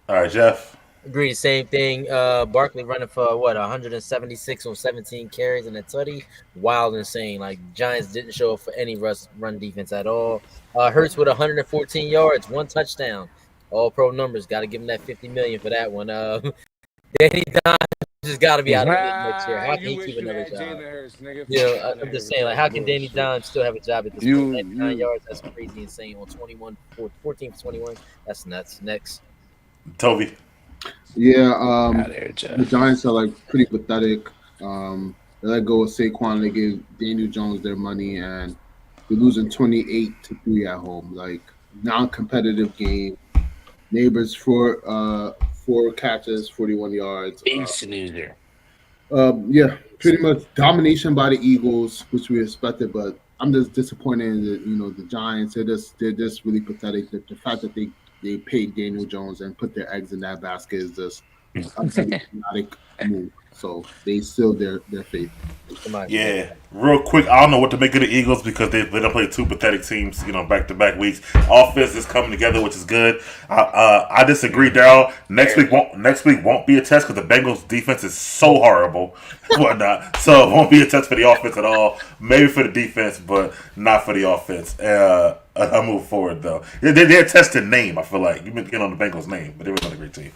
All right, Jeff. Agree, same thing. Barkley running for 176 on 17 carries and a tutty. Wild and insane. Like Giants didn't show up for any run defense at all. Hurts with 114 yards, 1 touchdown. All pro numbers. Got to give him that $50 million for that one. Danny Dimes just got to be out of the league next year. How You can he wish keep you another had job? Jalen Hurts, nigga. You know, Jalen I'm just Hurts. saying, like, how can Danny Bullshit. Dimes still have a job at this You- point? 99 you- yards, that's crazy insane. On 14 for 21, that's nuts. Next. Toby. Yeah, Out there, the Jeff. Giants are like pretty pathetic. They let go of Saquon. They gave Daniel Jones their money, and they're losing 28-3 at home. Like non-competitive game. Neighbors four catches, 41 yards. Big snoozer. Yeah, pretty much domination by the Eagles, which we expected. But I'm just disappointed in the Giants. They're just really pathetic. The fact that they paid Daniel Jones and put their eggs in that basket is just a dramatic move. So they sealed their fate. Yeah, real quick. I don't know what to make of the Eagles because they don't play two pathetic teams, back to back weeks. Offense is coming together, which is good. I disagree, Daryl. Next week won't be a test because the Bengals defense is so horrible, whatnot. So it won't be a test for the offense at all. Maybe for the defense, but not for the offense. I move forward though. They're testing name. I feel like you've been getting on the Bengals name, but they were not a great team.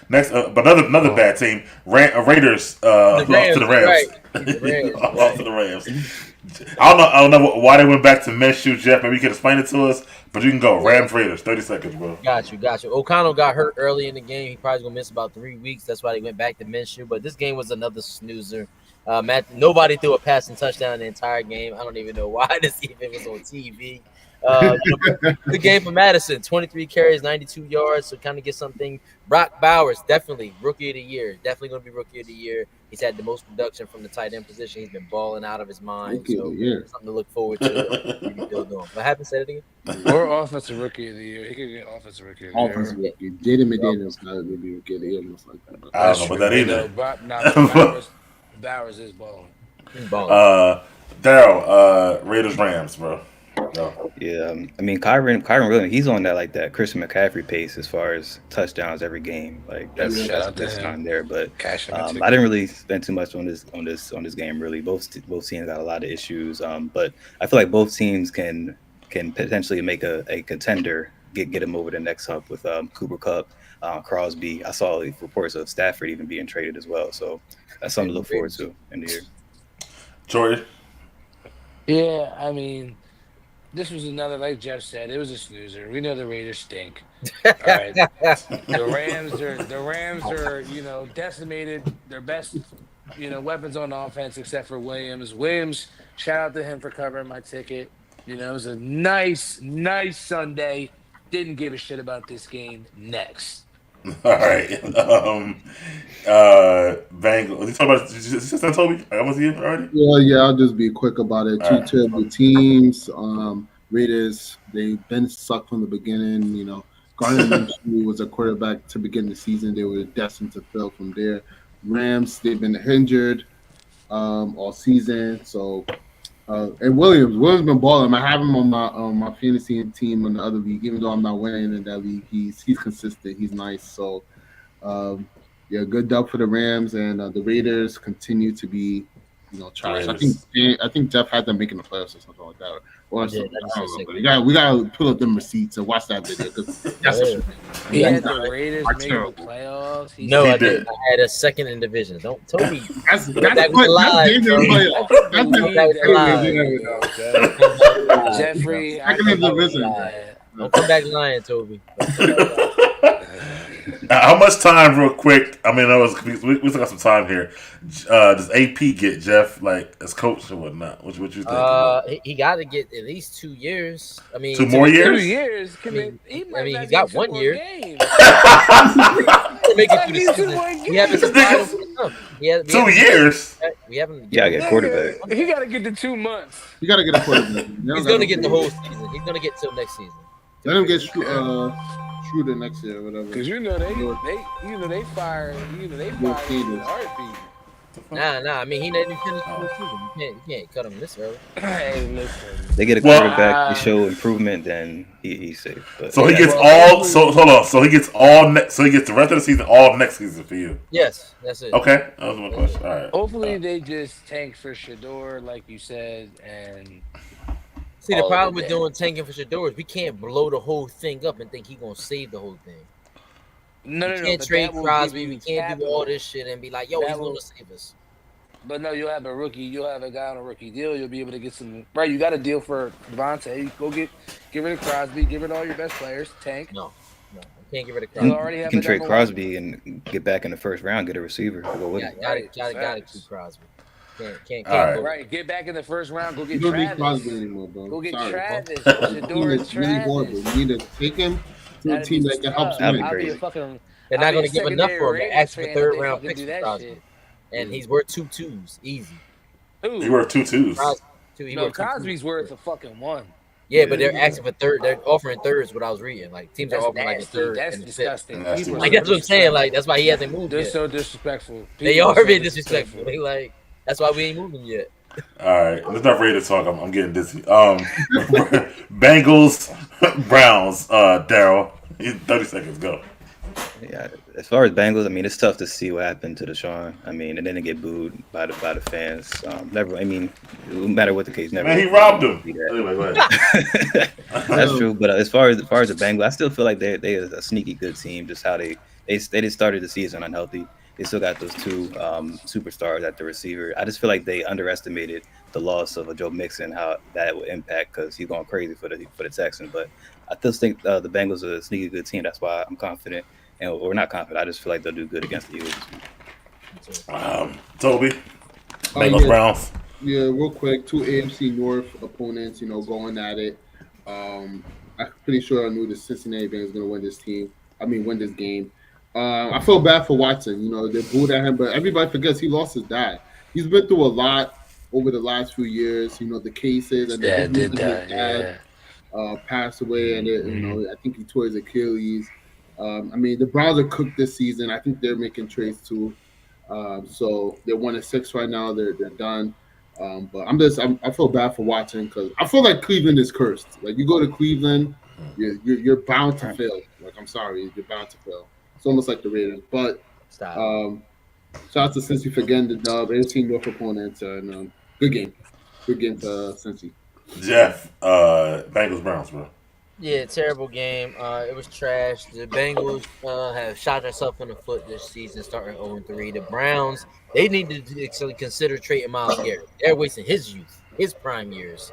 Next, but another bad team. Raiders lost to the Rams. Right. The Rams, Lost to the Rams. I don't know why they went back to Minshew, Jeff. Maybe you can explain it to us. But you can go Rams Raiders. 30 seconds, bro. Got you. O'Connell got hurt early in the game. He probably gonna miss about 3 weeks. That's why they went back to Minshew. But this game was another snoozer. Nobody threw a passing touchdown the entire game. I don't even know why this even was on TV. Good game for Madison. 23 carries, 92 yards. So kind of get something. Brock Bowers, definitely rookie of the year. Definitely going to be rookie of the year. He's had the most production from the tight end position. He's been balling out of his mind. Rookie of So the year. something to look forward to. Build on. What happened? Say it again. Or offensive rookie of the year. He could get offensive rookie of the year. Offensive rookie. Jaden McDaniels got to be rookie of the year, most likely. But I don't know about that either. Bowers is balling. He's balling. Daryl, Raiders Rams, bro. No. Yeah, I mean Kyron Williams, he's on that Christian McCaffrey pace as far as touchdowns every game. Like that's time there. But I didn't really spend too much on this game really. Both teams got a lot of issues. But I feel like both teams can potentially make a contender get them over the next hump with Cooper Kupp, Crosby. I saw reports of Stafford even being traded as well. So that's something to look forward to in the year. Jordan. Yeah, I mean, this was another, like Jeff said, it was a snoozer. We know the Raiders stink. All right. The Rams are, decimated. Their best, weapons on offense except for Williams. Williams, shout out to him for covering my ticket. It was a nice Sunday. Didn't give a shit about this game. Next. All right. Bengals. You talking about just that, Toby? I was you already? Yeah, I'll just be quick about it. Two terrible teams. Raiders, they've been sucked from the beginning. Gardner Minshew was a quarterback to begin the season. They were destined to fail from there. Rams, they've been injured all season. So, and Williams been balling. I have him on my fantasy team in the other league. Even though I'm not winning in that league, he's consistent. He's nice. So, good dub for the Rams, and the Raiders continue to be, trash. I think Jeff had them making the playoffs or something like that. Or something. We gotta pull up them receipts and watch that video because he had the Raiders making the playoffs. No, I did. I had a second in division. Don't Toby. That's Jeffrey. Don't come back lying, Toby. How much time, real quick? I mean, we still got some time here. Does AP get Jeff as coach or whatnot? What you think? He got to get at least 2 years. I mean, 2 more years. 2 years. He got 1 year. He haven't 2 years. We haven't. Yeah, I get quarterback. He got to get the 2 months. You got to get a quarterback. He's gonna get the whole season. He's gonna get till next season. Let him get Schroeder next year, whatever. Because they fire in a heartbeat. Nah. I mean, he didn't finish the season. You can't cut him this early. Hey, listen. They get a quarterback to show improvement, then he's safe. But so he gets all. So hold on. So he gets all. So he gets the rest of the season, all next season for you. Yes, that's it. Okay, that was my question. All right. Hopefully they just tank for Shador, like you said, and. See, the problem with doing tanking for Shador is we can't blow the whole thing up and think he's gonna save the whole thing. No, You no, no. can't But trade that will give Crosby. you We can't do all this shit and be like, yo, That he's will- going to save us. But no, you'll have a rookie. You'll have a guy on a rookie deal. You'll be able to get some. Right, you got a deal for Devontae. Go get rid of Crosby. Get rid of all your best players. Tank. No, I can't get rid of You Crosby. already You have can a trade number one. Crosby and get back in the first round, get a receiver to go with Yeah, him. gotta Facts. keep Crosby. Can't All right. go. Right, get back in the first round. Go You get don't need Travis. Crosby anymore, bro. Go get Sorry. Travis. The Shador team and is really horrible. Travis. You need to take him to a That'd team be that can help tough. That'd be win. I'll be a crazy. fucking. They're I'll not be going a to give enough secondary for him. They're Ravens asking for fan if third they round fucking picks do for that Crosby, shit. and he's worth 2 twos, easy. Who? You were 2-2s. Crosby, he No, worth 2 Cosby's twos. worth a fucking one. Yeah, but they're Yeah. asking for third. They're offering thirds. What I was reading, like teams are That's offering like a nasty. third That's and a fifth. disgusting. Nasty. People are Like so that's what I'm saying. Like that's why he hasn't moved They're yet. so disrespectful. They People are so being disrespectful. They like that's why we ain't moving yet. All right, let's not ready to talk. I'm getting dizzy. Bengals, Browns. Daryl, 30 seconds. Go. Yeah, as far as Bengals, I mean, it's tough to see what happened to Deshaun. I mean, and then to get booed by the fans. Never, I mean, no matter what the case, never. Man, he robbed him. See that. Anyway, go ahead. That's true, but as far as the Bengals, I still feel like they are a sneaky good team. Just how they just started the season unhealthy. They still got those two superstars at the receiver. I just feel like they underestimated the loss of a Joe Mixon, how that would impact because he's going crazy for the Texans. But I still think the Bengals are a sneaky good team. That's why I'm confident, and we're not confident. I just feel like they'll do good against the Eagles. Toby, Oh, Bengals, yeah. Browns. Yeah, real quick, two AFC North opponents, going at it. I'm pretty sure I knew the Cincinnati Bengals going to win this game. I feel bad for Watson. They booed at him, but everybody forgets he lost his dad. He's been through a lot over the last few years. The cases and Yeah, the did his that. dad Yeah. passed away, and I think he tore his Achilles. The Browns are cooked this season. I think they're making trades too. So they're 1-6 right now. They're done. But I feel bad for Watson because I feel like Cleveland is cursed. Like you go to Cleveland, you're bound to fail. Like I'm sorry, you're bound to fail. It's almost like the Raiders. But Stop. shout out to Cincy for getting the dub. AFC North opponents and good game. Good game to Cincy. Jeff, Bengals, Browns, bro. Yeah, terrible game. It was trash. The Bengals have shot themselves in the foot this season, starting 0-3. The Browns, they need to actually consider trading Myles Garrett. They're wasting his youth, his prime years.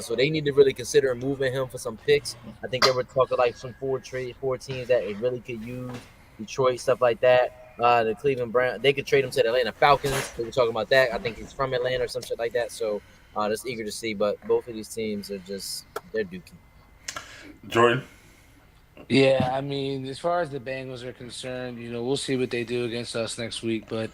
So they need to really consider moving him for some picks. I think they were talking like some four teams that they really could use. Detroit, stuff like that. The Cleveland Browns, they could trade him to the Atlanta Falcons. They were talking about that. I think he's from Atlanta or some shit like that. So just eager to see. But both of these teams are they're dookie. Jordan. Yeah, I mean, as far as the Bengals are concerned, we'll see what they do against us next week. But as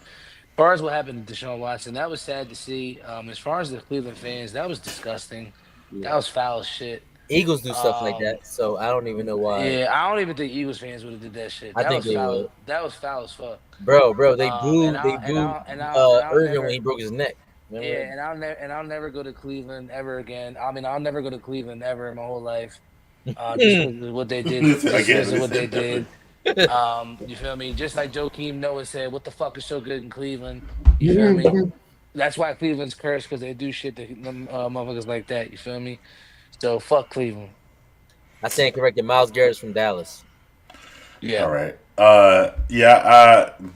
far as what happened to Deshaun Watson, that was sad to see. As far as the Cleveland fans, that was disgusting. That was foul as shit. Eagles do stuff like that, so I don't even know why. Yeah, I don't even think Eagles fans would have did that shit. I think was they foul. would. That was foul as fuck. Bro, they booed I'll Irvin never- when he broke his neck. Remember? Yeah, and I'll never go to Cleveland ever again. I mean, I'll never go to Cleveland ever in my whole life. Just because of what they did. Just because of what they did. You feel me? Just like Joakim Noah said, "What the fuck is so good in Cleveland?" You feel me? That's why Cleveland's cursed because they do shit to motherfuckers like that. You feel me? So fuck Cleveland. I stand corrected. Myles Garrett's from Dallas. Yeah. All right.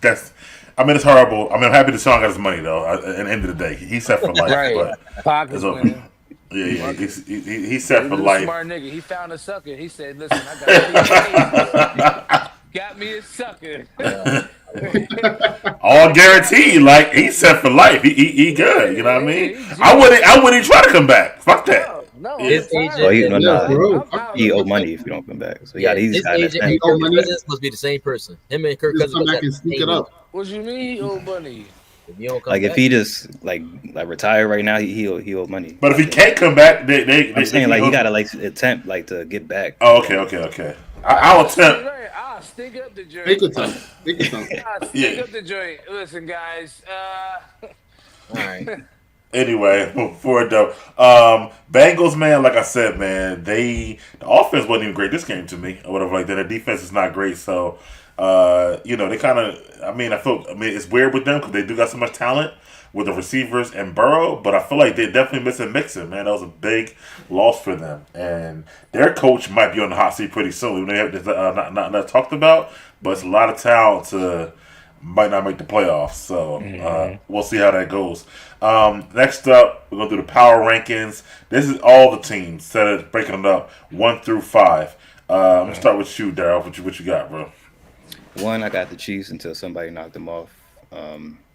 That's. I mean, it's horrible. I mean, I'm happy Deshaun got his money though. At the end of the day, he's set for life. Right. But Pockets it's winning. yeah, he's set for He's a life. smart nigga. He found a sucker. He said, "Listen, I got me a sucker." All guaranteed. Like he's set for life. He good. You know what I mean? I wouldn't try to come back. Fuck that. No, His I'm agent- Well, he, no, Yeah, no, bro. he owe money if you don't come back. So yeah, he's his got agent that. and Kirk money. Cousins must be the same person. Him and Kirk Just Cousins come must back have and sneak the it same up. What you mean, old bunny? If you don't come Like back, if he just like retire right now, he owe money. But if he can't come back, I'm saying like he gotta like attempt like to get back. Oh, okay. I'll attempt. Right, I'll stick up the joint. Take your time. Take your time. I'll stick Yeah. up the joint. Listen, guys. all right. Anyway, for though, Bengals, man, like I said, man, the offense wasn't even great this game to me, or whatever like that. The defense is not great, so they kind of. I mean, it's weird with them because they do got so much talent, with the receivers and Burrow, but I feel like they're definitely missing Mixon, man. That was a big loss for them. And their coach might be on the hot seat pretty soon. They have not talked about, but it's a lot of talent to might not make the playoffs. So we'll see how that goes. Next up, we're going to do the power rankings. This is all the teams, instead of breaking it up 1 through 5. I'm going to start with you, Daryl. What you got, bro? 1, I got the Chiefs until somebody knocked them off.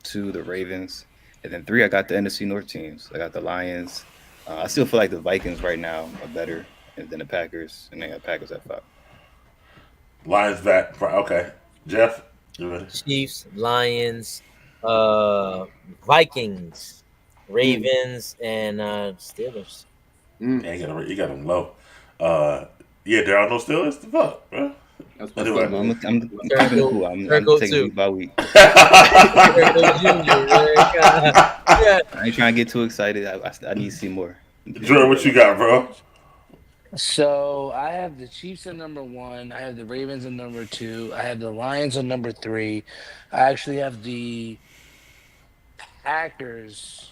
2, the Ravens. And then 3, I got the NFC North teams. I got the Lions. I still feel like the Vikings right now are better than the Packers. And they got Packers at 5. Lions back. Okay. Jeff, you ready? Chiefs, Lions, Vikings, Ravens, and Steelers. Yeah, you got them low. Yeah, Daryl, no Steelers? The fuck, bro? That's Anyway. I'm keeping it cool. I'm Circle taking two. week by week. Yeah. I ain't trying to get too excited. I need to see more. Jordan, what you got, bro? So I have the Chiefs at number 1. I have the Ravens at number 2. I have the Lions at number 3. I actually have the Packers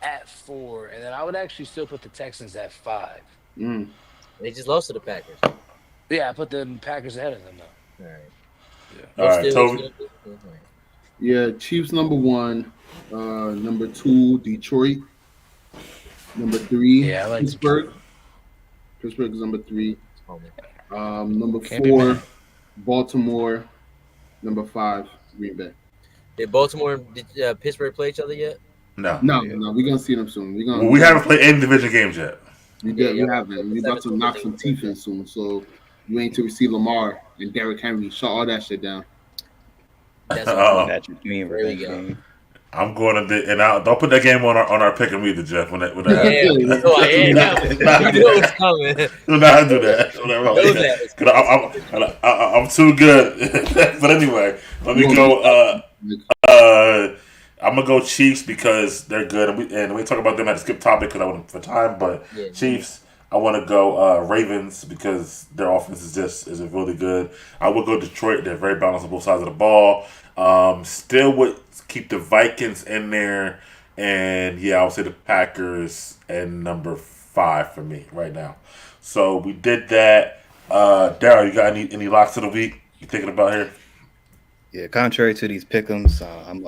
at 4, and then I would actually still put the Texans at 5. They just lost to the Packers. Yeah, I put the Packers ahead of them though. All right. Yeah. All right, Toby. Yeah, Chiefs number 1, number 2, Detroit, number 3, Yeah, I like Pittsburgh. Pittsburgh is number 3. Number Can't be 4, mad. Baltimore. Number 5, Green Bay. Did Baltimore and Pittsburgh play each other yet? No. No, we're gonna see them soon. Well, we haven't played any division games yet. We haven't. We're about to knock some teeth in soon. So you ain't to see Lamar and Derrick Henry. Shut all that shit down. That's Patrick Ewing, There we revenge go. game. I'm going to, and don't put that game on our pick 'em either, Jeff. When that Yeah, so I am. You know it's coming. do not do that. Whatever. Know that. 'Cause I'm too good. But anyway, let me go. I'm gonna go Chiefs because they're good, and we talk about them at a skip topic because I want for time. But Yeah. Chiefs, I want to go Ravens because their offense is really good. I would go Detroit. They're very balanced on both sides of the ball. Still would keep the Vikings in there, and I would say the Packers and number 5 for me right now. So we did that. Daryl, you got any locks of the week you thinking about here? Yeah, contrary to these pick'ems, I'm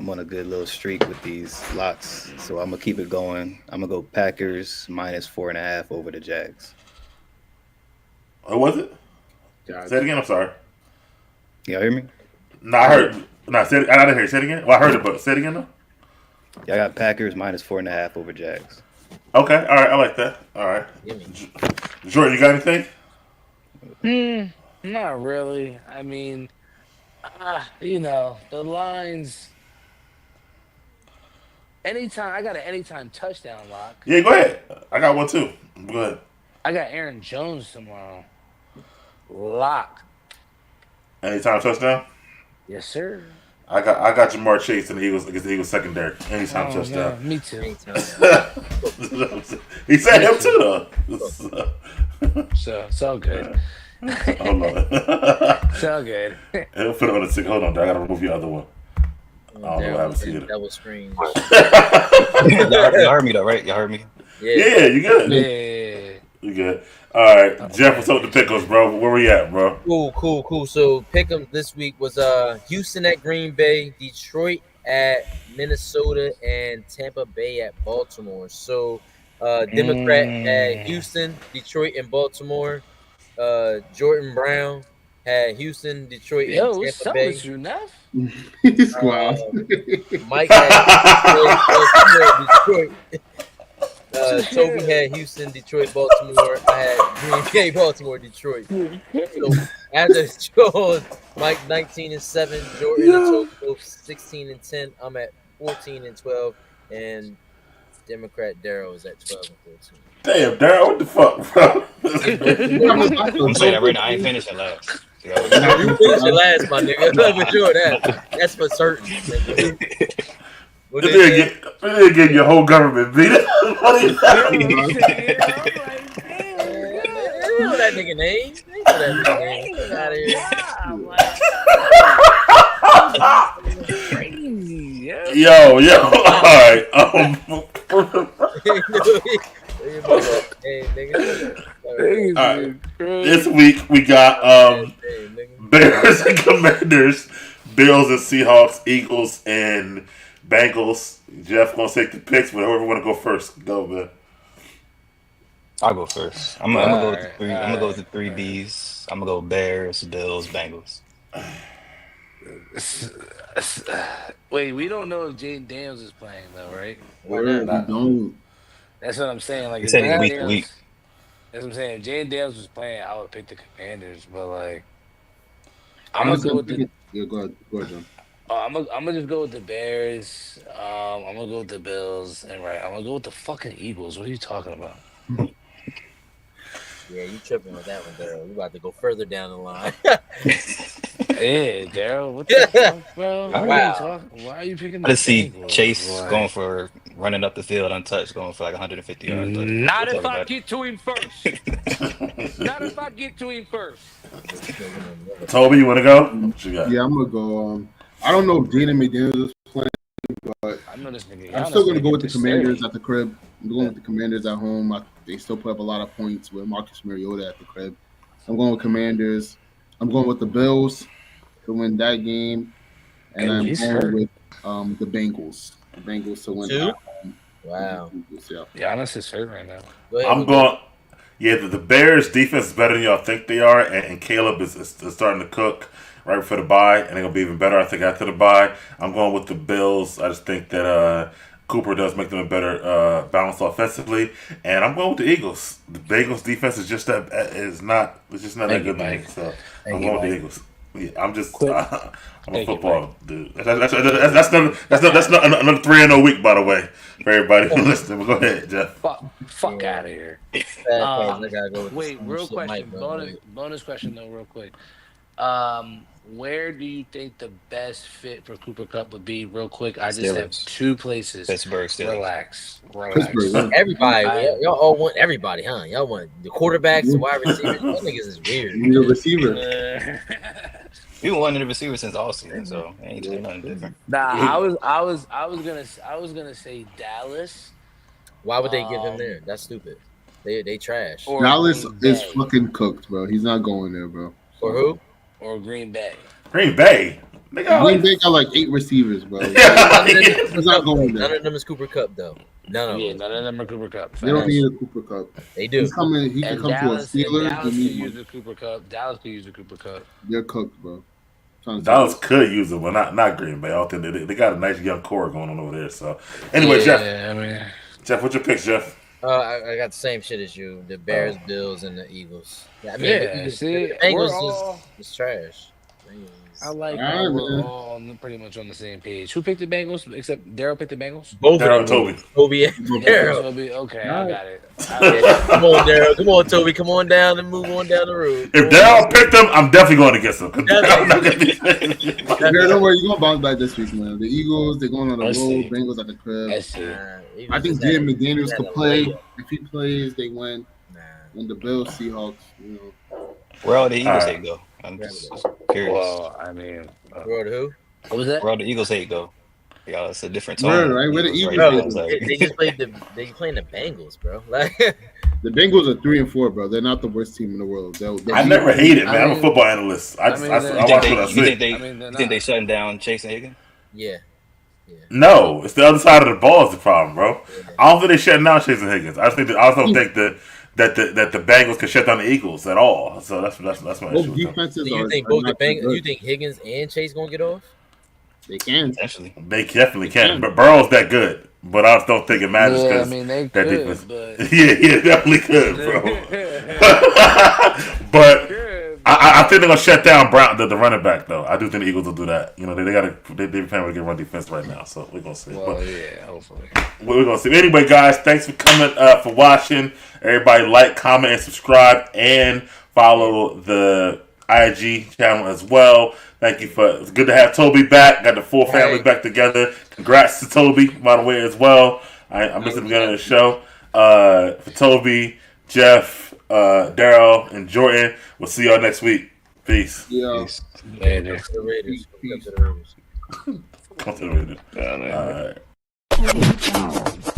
on a good little streak with these locks, so I'm gonna keep it going. I'm gonna go Packers -4.5 over the Jags. What was it? God. Say it again. I'm sorry. Y'all hear me? No, I heard. No, I didn't hear you. Say it again. Well, I heard it, but say it again though. Yeah, I got Packers -4.5 over Jags. Okay. All right. I like that. All right. Jordan, you got anything? Not really. I mean, the lines. Anytime I got an anytime touchdown lock. Yeah, go ahead. I got one too. Go ahead. I got Aaron Jones tomorrow. Lock. Anytime touchdown. Yes, sir. I got Jamar Chase and the Eagles against the Eagles secondary. Anytime touchdown. Man, me too. He said him too though. So it's all good. Hold on. It's all good. He'll put it on the stick. Hold on, I gotta remove your other one. I don't know how to see it. That was screen. Y'all heard me though, right? Y'all heard me? Yeah, you good. Yeah. You good. All right, Jeff, what's up with the pickles, bro? Where we at, bro? Cool. So Pick'em this week was Houston at Green Bay, Detroit at Minnesota, and Tampa Bay at Baltimore. So Democrat at Houston, Detroit, and Baltimore. Jordan Brown had Houston, Detroit, Yo, and what's Tampa up Bay. with you, Neff? Wow. Mike had Detroit. Toby had Houston, Detroit, Baltimore. I had Green Bay, Baltimore, Detroit. So after Jones, Mike 19-7, Jordan and Toby both 16-10. I'm at 14-12, and Democrat Darrow is at 12-14. Damn, Daryl, what the fuck, bro? I'm saying that right now. I ain't finishing last. You finished it last, my nigga. For sure, that's for certain. Nigga. What They they say? didn't get your whole government beat it. They know that nigga name. They know that nigga name. Get out of here. Crazy, yeah. Yo, all right. Hey, nigga. All right. This week we got Hey, nigga. Bears and Commanders, Bills and Seahawks, Eagles and Bengals. Jeff gonna take the picks, but whoever want to go first, go, man. I'll go first. I'm gonna go with the Alright, three. I'm gonna go with the alright, three Bs. I'm gonna go Bears, Bills, Bengals. Wait, we don't know if Jaden Daniels is playing though, right? Why Word, not? we don't. That's what I'm saying. Like, He if said he's Jaden week to Daniels, week. that's what I'm saying. If Jaden Daniels was playing, I would pick the Commanders, but like, I'm gonna Honestly, go with the. yeah, go ahead, John. I'm gonna just go with the Bears. I'm gonna go with the Bills, and I'm gonna go with the fucking Eagles. What are you talking about? Yeah, you tripping with that one, Daryl. You about to go further down the line. Yeah, Daryl, what the fuck, bro? What are you Wow. talking? Why are you picking I the just see Bengals? Chase Like, going for running up the field untouched, going for like 150 yards. But not we'll if talk I about get to him first. Not if I get to him first. Toby, you want to go? What you got? Yeah, I'm gonna go. I don't know if Jaden McDaniels is playing, but I know this nigga. I'm Giannis still gonna gonna go get with the this Commanders 30. at the crib. I'm going with the Commanders at home. They still put up a lot of points with Marcus Mariota at the crib. I'm going with Commanders. I'm going with the Bills to win that game, and And I'm he's going hurt. with the Bengals. The Bengals to win Two? at home. Wow. Yeah. Giannis is hurt right now. Go ahead, I'm with going. Yeah, the Bears defense is better than y'all think they are, and Caleb is starting to cook right before the bye, and they're gonna be even better, I think, after the bye. I'm going with the Bills. I just think that Cooper does make them a better balance offensively, and I'm going with the Eagles. The Bengals defense is just that is not it's just not that Thank you, good to me. Mike. So Thank I'm you, going with the Mike. Eagles. Yeah, I'm just Quick. I'm a Thank you, football dude. That's not another 3-0 week, by the way, for everybody who listening. But go ahead, Jeff. Fuck Yeah. out of here. Fast pass, I gotta go with the Wait, same real shit question. Mike, bro. Bonus question though, real quick. Where do you think the best fit for Cooper Cup would be? Real quick, I just have Steelers. two places. Pittsburgh Steelers. Relax. Pittsburgh, yeah. Everybody, I- y'all all want everybody, huh? Y'all want the quarterbacks, the wide receivers. Y'all niggas is You weird. need a receiver. We've been wanting the receiver since all season, so ain't nothing different. Nah, I was gonna say Dallas Why would they give him there? That's stupid. They trash. or Dallas Green is Bay. fucking cooked, bro. He's not going there, bro. For who? Or Green Bay. Green Bay. They got Green like, Bay got like 8 receivers, bro. None of them is He's Cooper not Cup. going None there. of them is Cooper Cup though. None of Yeah, them. none of them are Cooper Cup. They don't Facts. need a Cooper Cup. They do. He's coming. He can And come Dallas, to a and Steelers. Dallas They could need use one. the Cooper Cup. Dallas could use the Cooper Cup. They're cooked, bro. Trying to Dallas tell could use it, but not Green Bay. I don't think they got a nice young core going on over there. So anyway, Jeff, I mean, what's your picks, Jeff? I got the same shit as you. The Bears, Bills, and the Eagles. I mean, Yeah, the Eagles, see, the Bengals we're all- is trash. I like All how right, we're man. all pretty much on the same page. Who picked the Bengals? Except Daryl picked the Bengals. Both Daryl of and them. Toby. Toby and Daryl. Toby, okay, I got it. Yeah, come on, Daryl. Come on, Toby. Come on down and move on down the road. If Daryl picked them, I'm definitely going against them. 'Cause Daryl's not gonna be- Yeah, don't worry, you're gonna bounce back this week, man. The Eagles, they're going on the Let's road. see. Bengals at the crib. Let's see. I think Jaden McDaniels could play. If he plays, they win. Nah. And the Bills, Seahawks, Where all the Eagles All right. hate go? I'm just curious. Well, I mean, Road who? what was that? Where all the Eagles hate go? Yeah, it's a different tone. Word, right? Where the Eagles Eagles right go? now, They, like- they just played they playing the Bengals, bro. Like The Bengals are 3-4, bro. They're not the worst team in the world. I never hated, man. I I'm a mean- football analyst. I I mean, watch you You what think I they, you see. think they, I mean, they're you think they not. shutting down Chase and Higgins? yeah. No, it's the other side of the ball is the problem, bro. I don't think they're shutting down Chase and Higgins. I don't think that the Bengals can shut down the Eagles at all. So that's my issue Both with them. defenses So you are, think are both the not too Bengals? good. You think Higgins and Chase gonna get off? They can. Potentially. They definitely can. But Burrow's that good. But I just don't think it matters Yeah, I because mean, they that could, defense. but yeah, definitely could, bro. But I think they're gonna shut down Brown, the running back, though. I do think the Eagles will do that. You know, they're playing with a good run defense right now, so we're gonna see. well, But yeah, hopefully. we're gonna see. Anyway, guys, thanks for coming, for watching. Everybody, like, comment, and subscribe, and follow the IG channel as well. Thank you it's good to have Toby back. Got the full family back together. Congrats to Toby, by the way, as well. I missed the beginning of the show. For Toby, Jeff, Daryl, and Jordan, we'll see y'all next week. Peace. Yeah. Peace. Later. The Raiders. Come to the Raiders. Come to the radio. Yeah, man. All right.